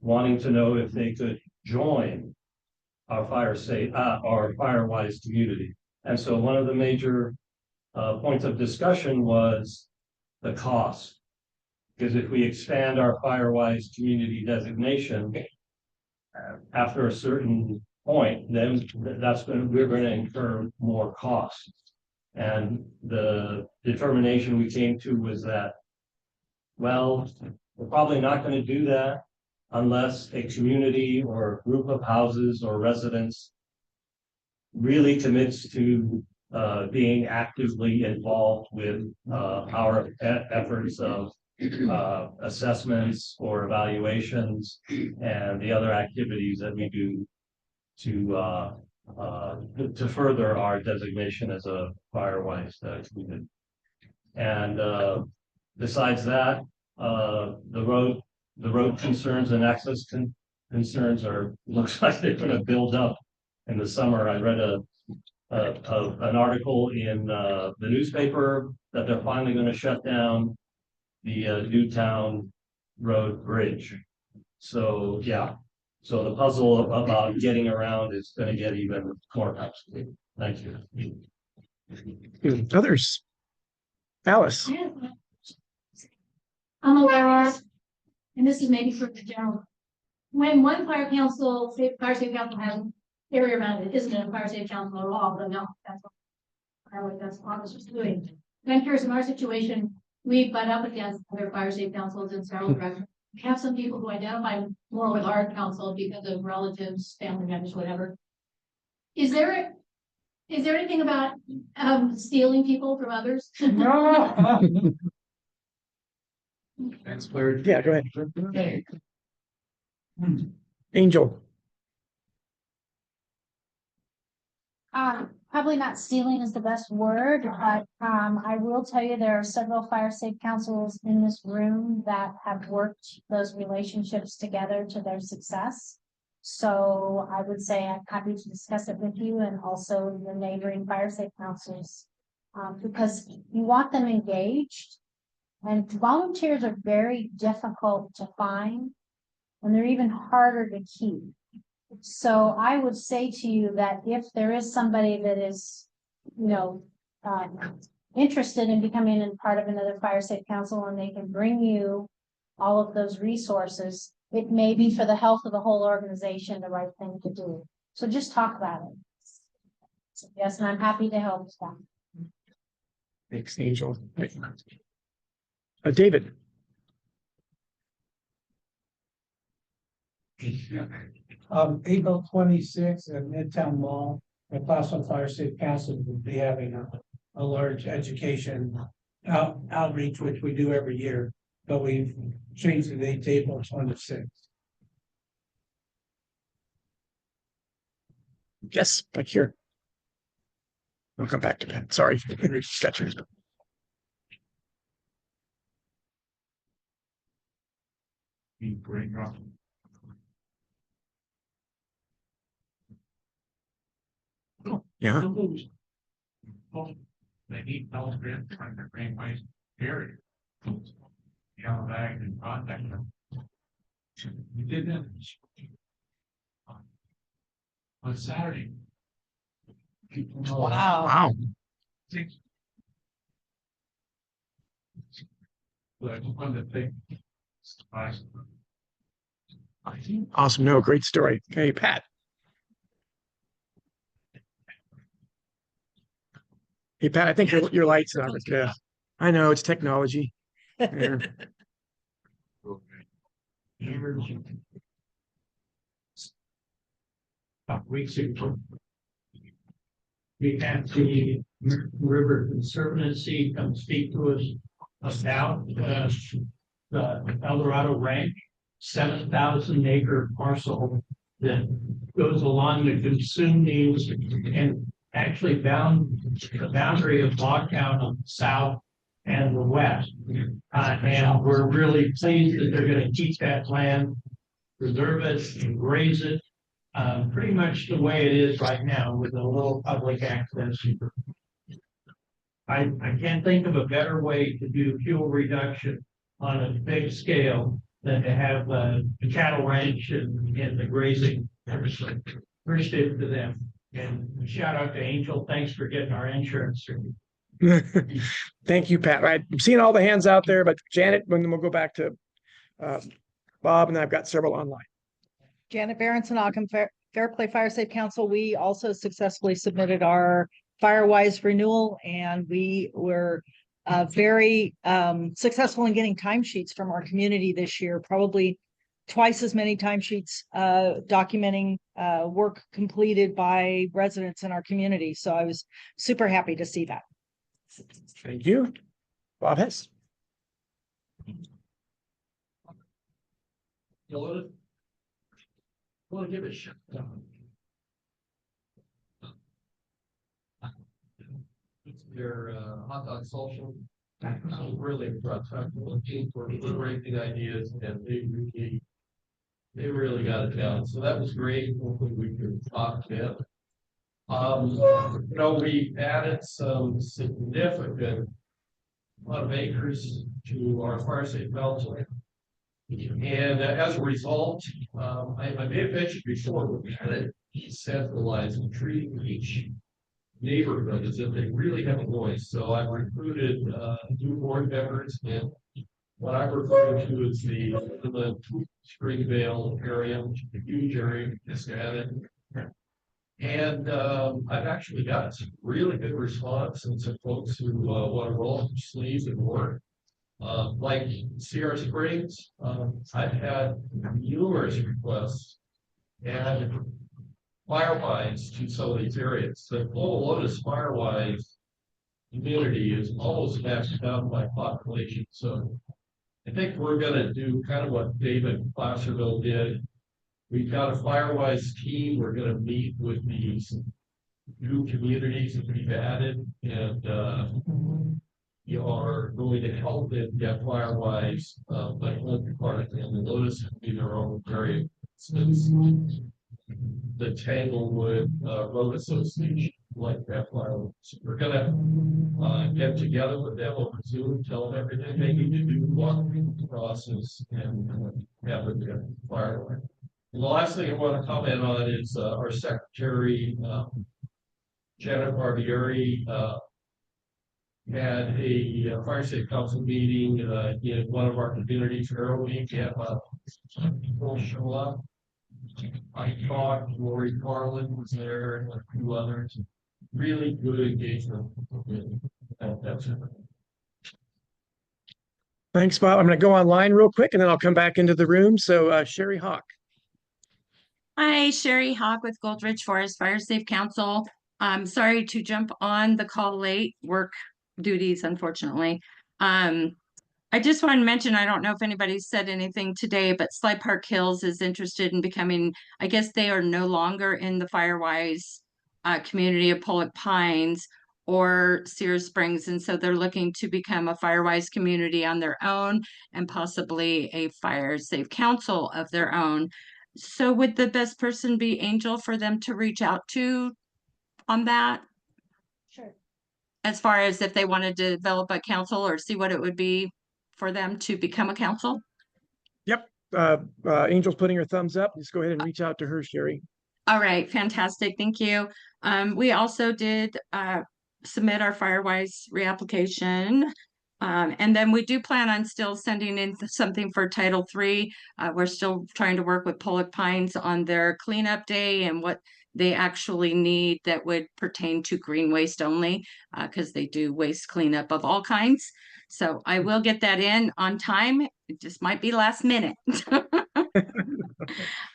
Speaker 21: wanting to know if they could join our our Firewise community. And so one of the major points of discussion was the cost. Because if we expand our Firewise community designation, after a certain point, then we're gonna incur more costs. And the determination we came to was that, well, we're probably not gonna do that unless a community or a group of houses or residents really commits to being actively involved with our efforts of assessments or evaluations and the other activities that we do to further our designation as a Firewise community. And besides that, the road concerns and access concerns looks like they're going to build up in the summer. I read an article in the newspaper that they're finally going to shut down the Newtown Road Bridge. So yeah, so the puzzle about getting around is going to get even more complicated. Thank you.
Speaker 1: Others? Alice?
Speaker 5: I'm aware of, and this is maybe for the general, when one fire safe council has an area around it, isn't a fire safe council at all, but no, that's what office was doing. And I'm curious, in our situation, we butt up against other fire safe councils in several directions. We have some people who identify more with our council because of relatives, family members, whatever. Is there anything about stealing people from others?
Speaker 4: No.
Speaker 1: That's where, yeah, go ahead. Angel.
Speaker 20: Probably not stealing is the best word, but I will tell you there are several fire safe councils in this room that have worked those relationships together to their success. So I would say I'm happy to discuss it with you and also the neighboring fire safe councils, because you want them engaged, and volunteers are very difficult to find, and they're even harder to keep. So I would say to you that if there is somebody that is, interested in becoming a part of another fire safe council and they can bring you all of those resources, it may be for the health of the whole organization the right thing to do. So just talk about it. So yes, and I'm happy to help with that.
Speaker 1: Thanks, Angel. David.
Speaker 4: April 26th at Midtown Mall, the Class Fire Safe Council will be having a large education outreach, which we do every year, but we've changed the date to April 26th.
Speaker 1: Yes, back here. We'll come back to that. Sorry. Stretchers.
Speaker 11: Bring up.
Speaker 1: Yeah.
Speaker 11: They need Pell Grant from the Greenways area. Yellow bag and contact them. We did that. On Saturday.
Speaker 1: Wow.
Speaker 11: But one of the things.
Speaker 1: Awesome. No, great story. Okay, Pat. Hey, Pat, I think your light's on. Yeah. I know it's technology. Yeah.
Speaker 4: Weeks ago, we had the River Conservancy come speak to us about the El Dorado Ranch, 7,000-acre parcel that goes along the Consumnes and actually the boundary of Logtown on the south and the west. And we're really pleased that they're going to keep that land, preserve it and graze it, pretty much the way it is right now with a little public access. I can't think of a better way to do fuel reduction on a big scale than to have the cattle ranch and the grazing. Appreciate to them. And shout out to Angel. Thanks for getting our insurance.
Speaker 1: Thank you, Pat. I'm seeing all the hands out there, but Janet, then we'll go back to Bob, and I've got several online.
Speaker 3: Janet Berenson, Ogden Fair Play Fire Safe Council, we also successfully submitted our Firewise renewal, and we were very successful in getting timesheets from our community this year, probably twice as many timesheets documenting work completed by residents in our community. So I was super happy to see that.
Speaker 1: Thank you. Bob Hess.
Speaker 21: You want to give it a shot. Their hot dog social. I was really impressed. I'm looking for great ideas, and they really got it down. So that was great. Hopefully we could talk to them. We added some significant amount of acres to our fire safe council. And as a result, I may have mentioned before, we had a decentralized treating each neighborhood as if they really have a voice. So I've recruited new board members, and what I'm referring to is the Springvale area, which is a huge area, Piscataway. And I've actually got some really good response and some folks who want to roll up their sleeves and work. Like Sierra Springs, I've had numerous requests and Firewise to some of these areas. The Full Lotus Firewise community is almost maxed out by population. So I think we're going to do kind of what David Placerville did. We've got a Firewise team. We're going to meet with these new communities that we've added, and you are going to help them get Firewise, like one part and the Lotus will be their own area. The Tanglewood Road Association, like that Firewise. So we're gonna get together with them over Zoom, tell them everything they need to do, walk through the process, and have it get Firewise. And the last thing I want to comment on is our secretary, Janet Barbieri, had a fire safe council meeting in one of our communities, Arrow Week, and people show up. I talked, Lori Carlin was there, and a few others. Really good engagement. That's it.
Speaker 1: Thanks, Bob. I'm going to go online real quick, and then I'll come back into the room. So Sherry Hawk.
Speaker 8: Hi, Sherry Hawk with Goldridge Forest Fire Safe Council. I'm sorry to jump on the call late, work duties, unfortunately. I just want to mention, I don't know if anybody said anything today, but Sly Park Hills is interested in becoming, I guess they are no longer in the Firewise community of Pollock Pines or Sierra Springs. And so they're looking to become a Firewise community on their own and possibly a fire safe council of their own. So would the best person be Angel for them to reach out to on that?
Speaker 20: Sure.
Speaker 8: As far as if they wanted to develop a council or see what it would be for them to become a council?
Speaker 1: Yep. Angel's putting her thumbs up. Just go ahead and reach out to her, Sherry.
Speaker 8: All right, fantastic. Thank you. We also did submit our Firewise reapplication. And then we do plan on still sending in something for Title III. We're still trying to work with Pollock Pines on their cleanup day and what they actually need that would pertain to green waste only, because they do waste cleanup of all kinds. So I will get that in on time. It just might be last minute.
Speaker 1: Totally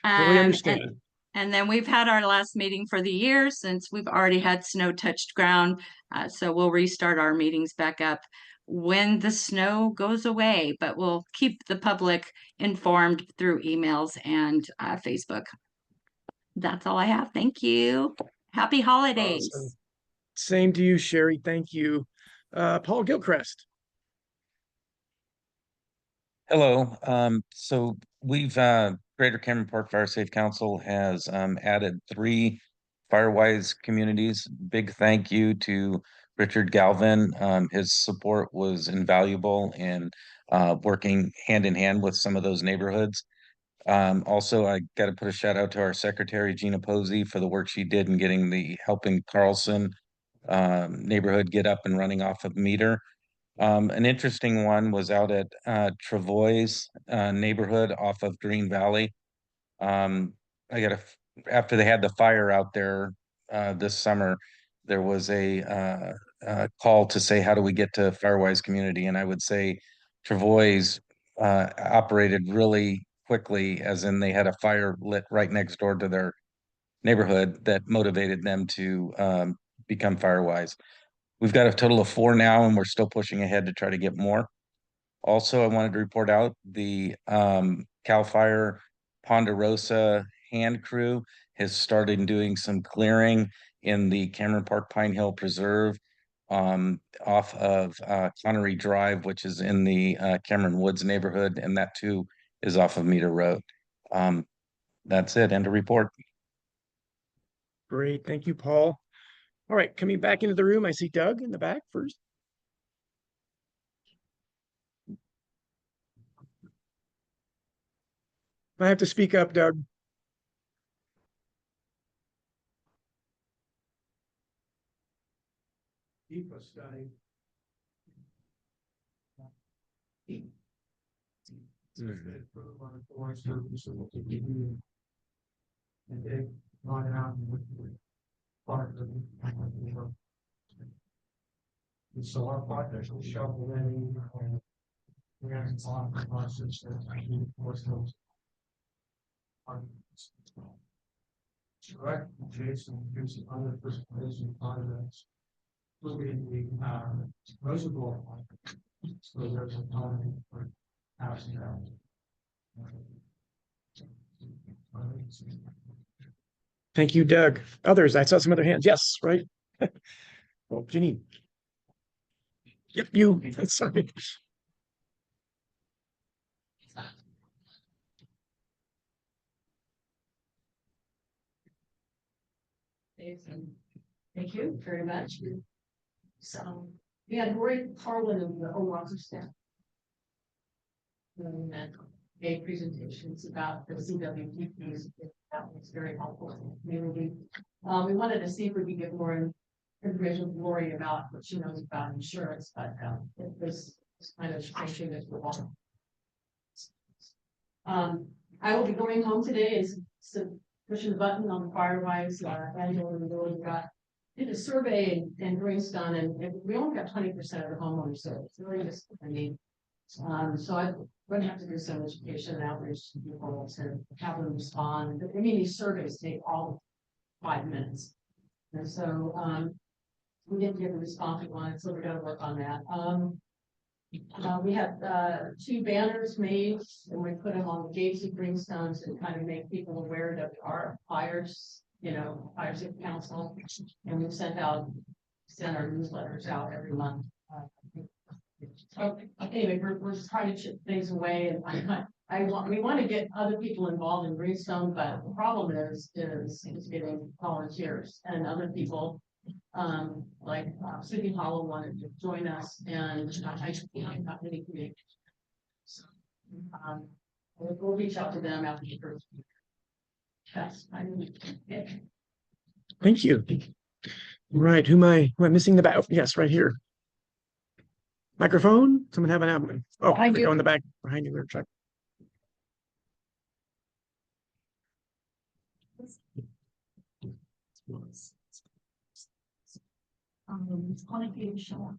Speaker 1: understand.
Speaker 8: And then we've had our last meeting for the year since we've already had snow touched ground. So we'll restart our meetings back up when the snow goes away, but we'll keep the public informed through emails and Facebook. That's all I have. Thank you. Happy holidays.
Speaker 1: Awesome. Same to you, Sherry. Thank you. Paul Gilchrist.
Speaker 9: Hello. So we've Greater Cameron Park Fire Safe Council has added 3 Firewise communities. Big thank you to Richard Galvin. His support was invaluable in working hand in hand with some of those neighborhoods. Also, I got to put a shout out to our secretary, Gina Posey, for the work she did in getting the helping Carlson neighborhood get up and running off of meter. An interesting one was out at Travois neighborhood off of Green Valley. I got a after they had the fire out there this summer, there was a call to say, how do we get to Firewise community? And I would say Travois operated really quickly, as in they had a fire lit right next door to their neighborhood that motivated them to become Firewise. We've got a total of 4 now, and we're still pushing ahead to try to get more. Also, I wanted to report out the CAL FIRE Ponderosa hand crew has started doing some clearing in the Cameron Park Pine Hill Preserve off of Connery Drive, which is in the Cameron Woods neighborhood, and that too is off of Meter Road. That's it. End of report.
Speaker 1: Great, thank you, Paul. All right, coming back into the room, I see Doug in the back first. I have to speak up, Doug.
Speaker 4: EPA study. And they gone out and looked at part of the. And so our partners will shovel in and we have a lot of process that I can force those. Correct, Jason, gives some other presentation projects. Look at the reservoir. So there's a time for housing out.
Speaker 1: Thank you, Doug. Others, I saw some other hands. Yes, right? Oh, Janine. Yep, you, sorry.
Speaker 2: Thank you very much. So we had Roy Carlin of the OWASA staff. And gave presentations about the CWPPs. That was very helpful to the community. We wanted to see if we could get more information from Lori about what she knows about insurance, but it was kind of changing as we walk. I will be going home today and pushing the button on the Firewise annual renewal. We did a survey in Greenstone, and we only got 20% of the homeowners, so it's really just what I need. So I'm going to have to do some education and outreach to people to have them respond. I mean, these surveys take all 5 minutes, and so we didn't get the response we wanted, so we're going to work on that. We had 2 banners made, and we put them on the gates of Greenstone to kind of make people aware that our fires, Fire Safety Council, and we've sent our newsletters out every month. So anyway, we're just trying to chip things away, and we want to get other people involved in Greenstone, but the problem is getting volunteers and other people. Like Sleepy Hollow wanted to join us, and I not many communications. So we'll reach out to them after the first week. That's
Speaker 1: Thank you. Right, who am I missing the back? Yes, right here. Microphone? Someone have an admin? Oh, I go in the back behind you. Check.
Speaker 20: Quantitative Short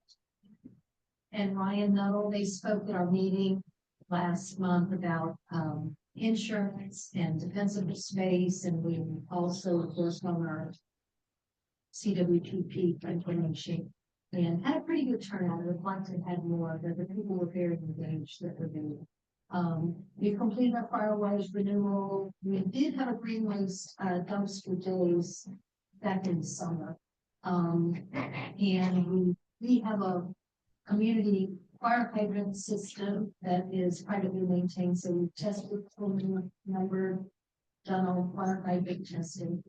Speaker 20: and Ryan Nuttall, they spoke at our meeting last month about insurance and defensible space, and we also worked on our CWPP information and had a pretty good turnout. I would like to have more, but the people were very engaged that were doing. We completed our Firewise renewal. We did have a green waste dumpster days back in the summer. And we have a community fire hydrant system that is privately maintained. So we tested the number, done all fire hydrant testing.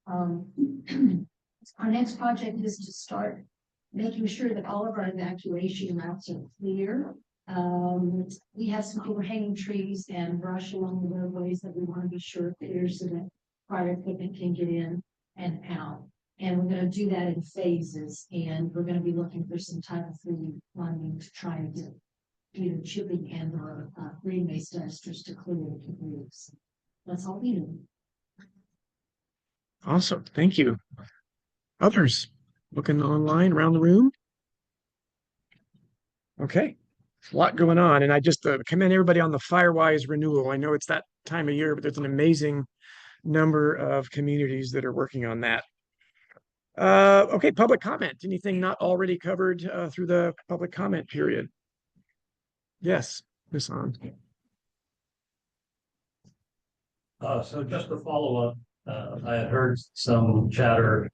Speaker 20: Our next project is to start making sure that all of our evacuation routes are clear. We have some overhanging trees and brush along the roadways that we want to be sure clear so that fire equipment can get in and out. And we're going to do that in phases, and we're going to be looking for some Title III funding to try and get either chipping and or green waste dusters to clear the roofs. That's all we do.
Speaker 1: Awesome, thank you. Others looking online around the room? Okay, a lot going on, and I just commend everybody on the Firewise renewal. I know it's that time of year, but there's an amazing number of communities that are working on that. Okay, public comment. Anything not already covered through the public comment period? Yes, Ms. On.
Speaker 21: So just to follow up, I had heard some chatter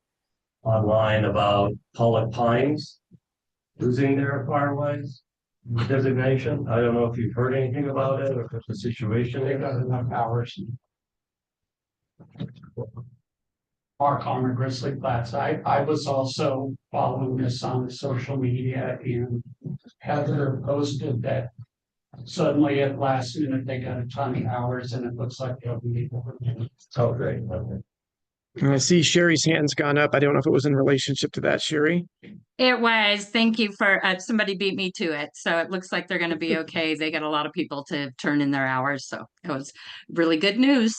Speaker 21: online about Pollock Pines losing their Firewise designation. I don't know if you've heard anything about it or if the situation.
Speaker 18: They got enough hours.
Speaker 13: Mark on the Grizzly Flats. I was also following this on social media, and Heather posted that suddenly at last minute they got a ton of hours and it looks like they'll be able to.
Speaker 21: Oh, great. Okay.
Speaker 1: And I see Sherry's hand's gone up. I don't know if it was in relationship to that, Sherry.
Speaker 8: It was. Thank you for somebody beat me to it. So it looks like they're going to be okay. They got a lot of people to turn in their hours. So it was really good news.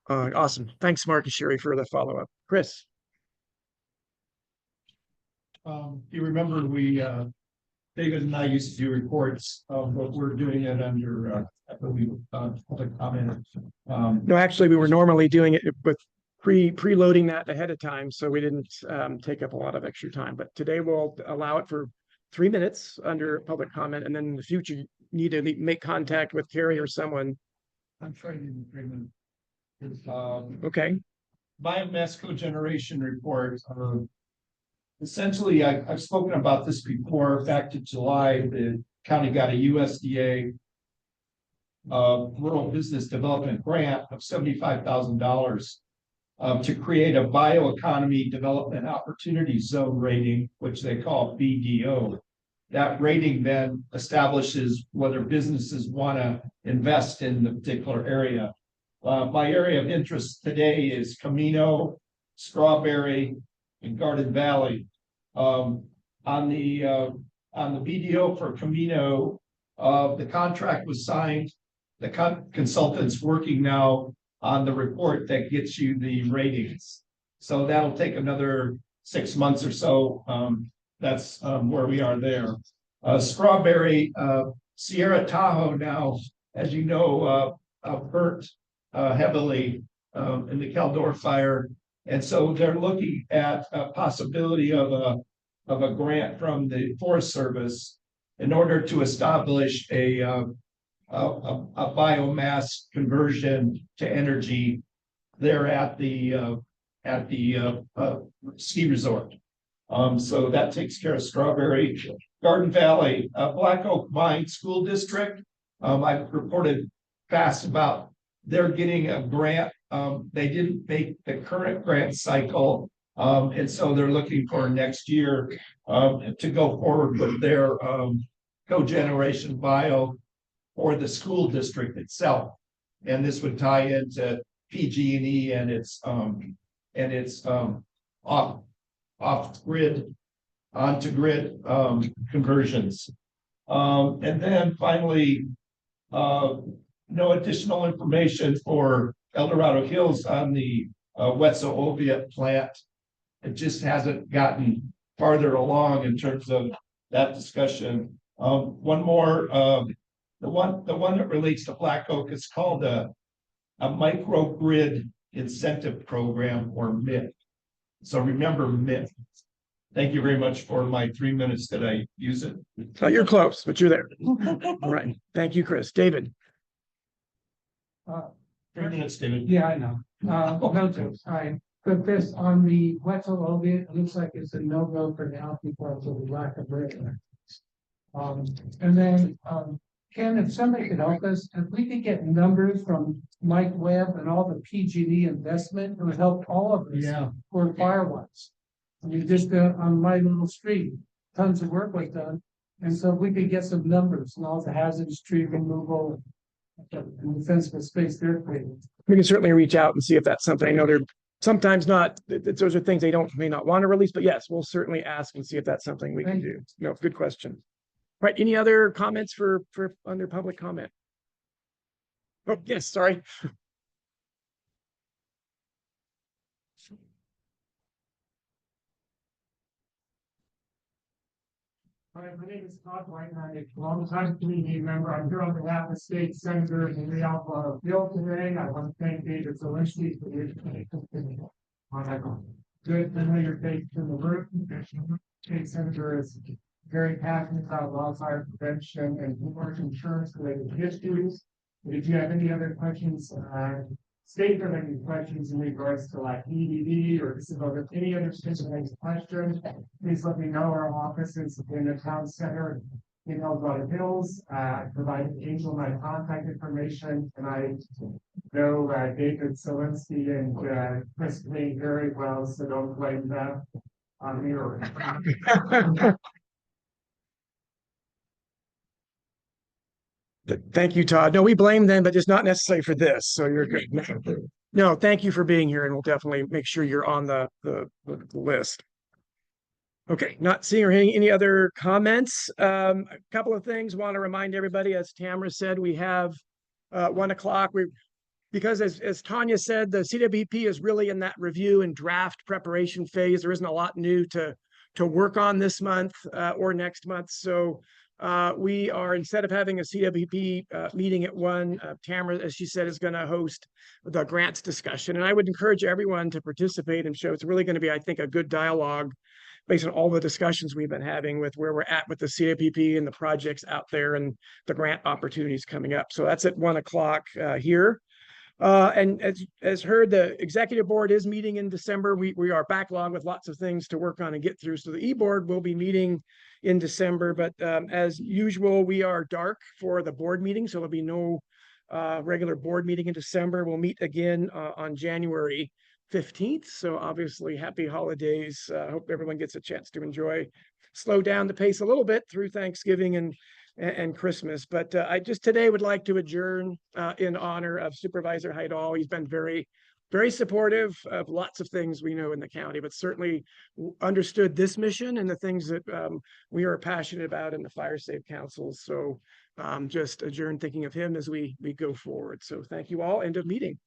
Speaker 1: Awesome. Thanks, Mark and Sherry, for the follow-up. Chris.
Speaker 6: You remember David and I used to do reports, but we're doing it under public comment.
Speaker 1: No, actually, we were normally doing it with preloading that ahead of time, so we didn't take up a lot of extra time. But today we'll allow it for 3 minutes under public comment, and then in the future, you need to make contact with Carrie or someone.
Speaker 6: I'm trying to do 3 minutes.
Speaker 1: Okay.
Speaker 6: Biomass cogeneration report. Essentially, I've spoken about this before. Back to July, the county got a USDA Rural Business Development Grant of $75,000 to create a bioeconomy development opportunity zone rating, which they call BDO. That rating then establishes whether businesses want to invest in the particular area. My area of interest today is Camino, Strawberry, and Garden Valley. On the BDO for Camino, the contract was signed. The consultant's working now on the report that gets you the ratings. So that'll take another 6 months or so. That's where we are there. Strawberry, Sierra Tahoe now, as you know, burnt heavily in the Caldor fire. And so they're looking at a possibility of a grant from the Forest Service in order to establish a biomass conversion to energy there at the ski resort. So that takes care of Strawberry. Garden Valley, Black Oak Mine School District. I've reported fast about they're getting a grant. They didn't make the current grant cycle. And so they're looking for next year to go forward with their cogeneration bio for the school district itself. And this would tie into PG&E and its off grid onto grid conversions. And then finally, no additional information for El Dorado Hills on the Wetzel Oviatt plant. It just hasn't gotten farther along in terms of that discussion. One more, the one that relates to Black Oak is called a microgrid incentive program, or MIP. So remember MIP. Thank you very much for my 3 minutes. Did I use it?
Speaker 1: You're close, but you're there. All right. Thank you, Chris. David.
Speaker 6: 3 minutes, David.
Speaker 4: Yeah, I know. No jokes. I put this on the Wetzel Oviatt. It looks like it's a no-go for now because of the lack of regular. And then, Ken, if somebody could help us, if we could get numbers from Mike Webb and all the PG&E investment, it would help all of us for Firewise. I mean, just on my little street, tons of work was done. And so if we could get some numbers and all the hazardous tree removal and defensible space they're creating.
Speaker 1: We can certainly reach out and see if that's something. I know they're sometimes not, those are things they may not want to release, but yes, we'll certainly ask and see if that's something we can do. No, good question. Right. Any other comments for under public comment? Oh, yes, sorry.
Speaker 4: Hi, my name is Todd White, I'm a longtime community member. I'm here on behalf of State Senator Maria Bill today. I want to thank David Zelinski for his good familiar face in the room. State Senator is very passionate about wildfire prevention and homeowners insurance related issues. If you have any other questions, state related questions in regards to like EDD or any other specific questions, please let me know. Our office is in the town center in Eldorado Hills. I provided Angel my contact information, and I know David Zelinski and Chris Lee very well, so don't blame them on me or.
Speaker 1: Thank you, Todd. No, we blame them, but just not necessarily for this. So you're good. No, thank you for being here, and we'll definitely make sure you're on the list. Okay, not seeing or hearing any other comments. A couple of things. Want to remind everybody, as Tamara said, we have 1 o'clock. Because as Tanya said, the CWP is really in that review and draft preparation phase. There isn't a lot new to work on this month or next month. So we are, instead of having a CWP meeting at 1, Tamara, as she said, is going to host the grants discussion. And I would encourage everyone to participate and show. It's really going to be, I think, a good dialogue based on all the discussions we've been having with where we're at with the CWP and the projects out there and the grant opportunities coming up. So that's at 1 o'clock here. And as heard, the executive board is meeting in December. We are backlogged with lots of things to work on and get through. So the e-board will be meeting in December, but as usual, we are dark for the board meeting. So there'll be no regular board meeting in December. We'll meet again on January 15th. So obviously happy holidays. Hope everyone gets a chance to slow down the pace a little bit through Thanksgiving and Christmas. But I just today would like to adjourn in honor of Supervisor Hydall. He's been very, very supportive of lots of things we know in the county, but certainly understood this mission and the things that we are passionate about in the Fire Safe Council. So just adjourn thinking of him as we go forward. So thank you all. End of meeting.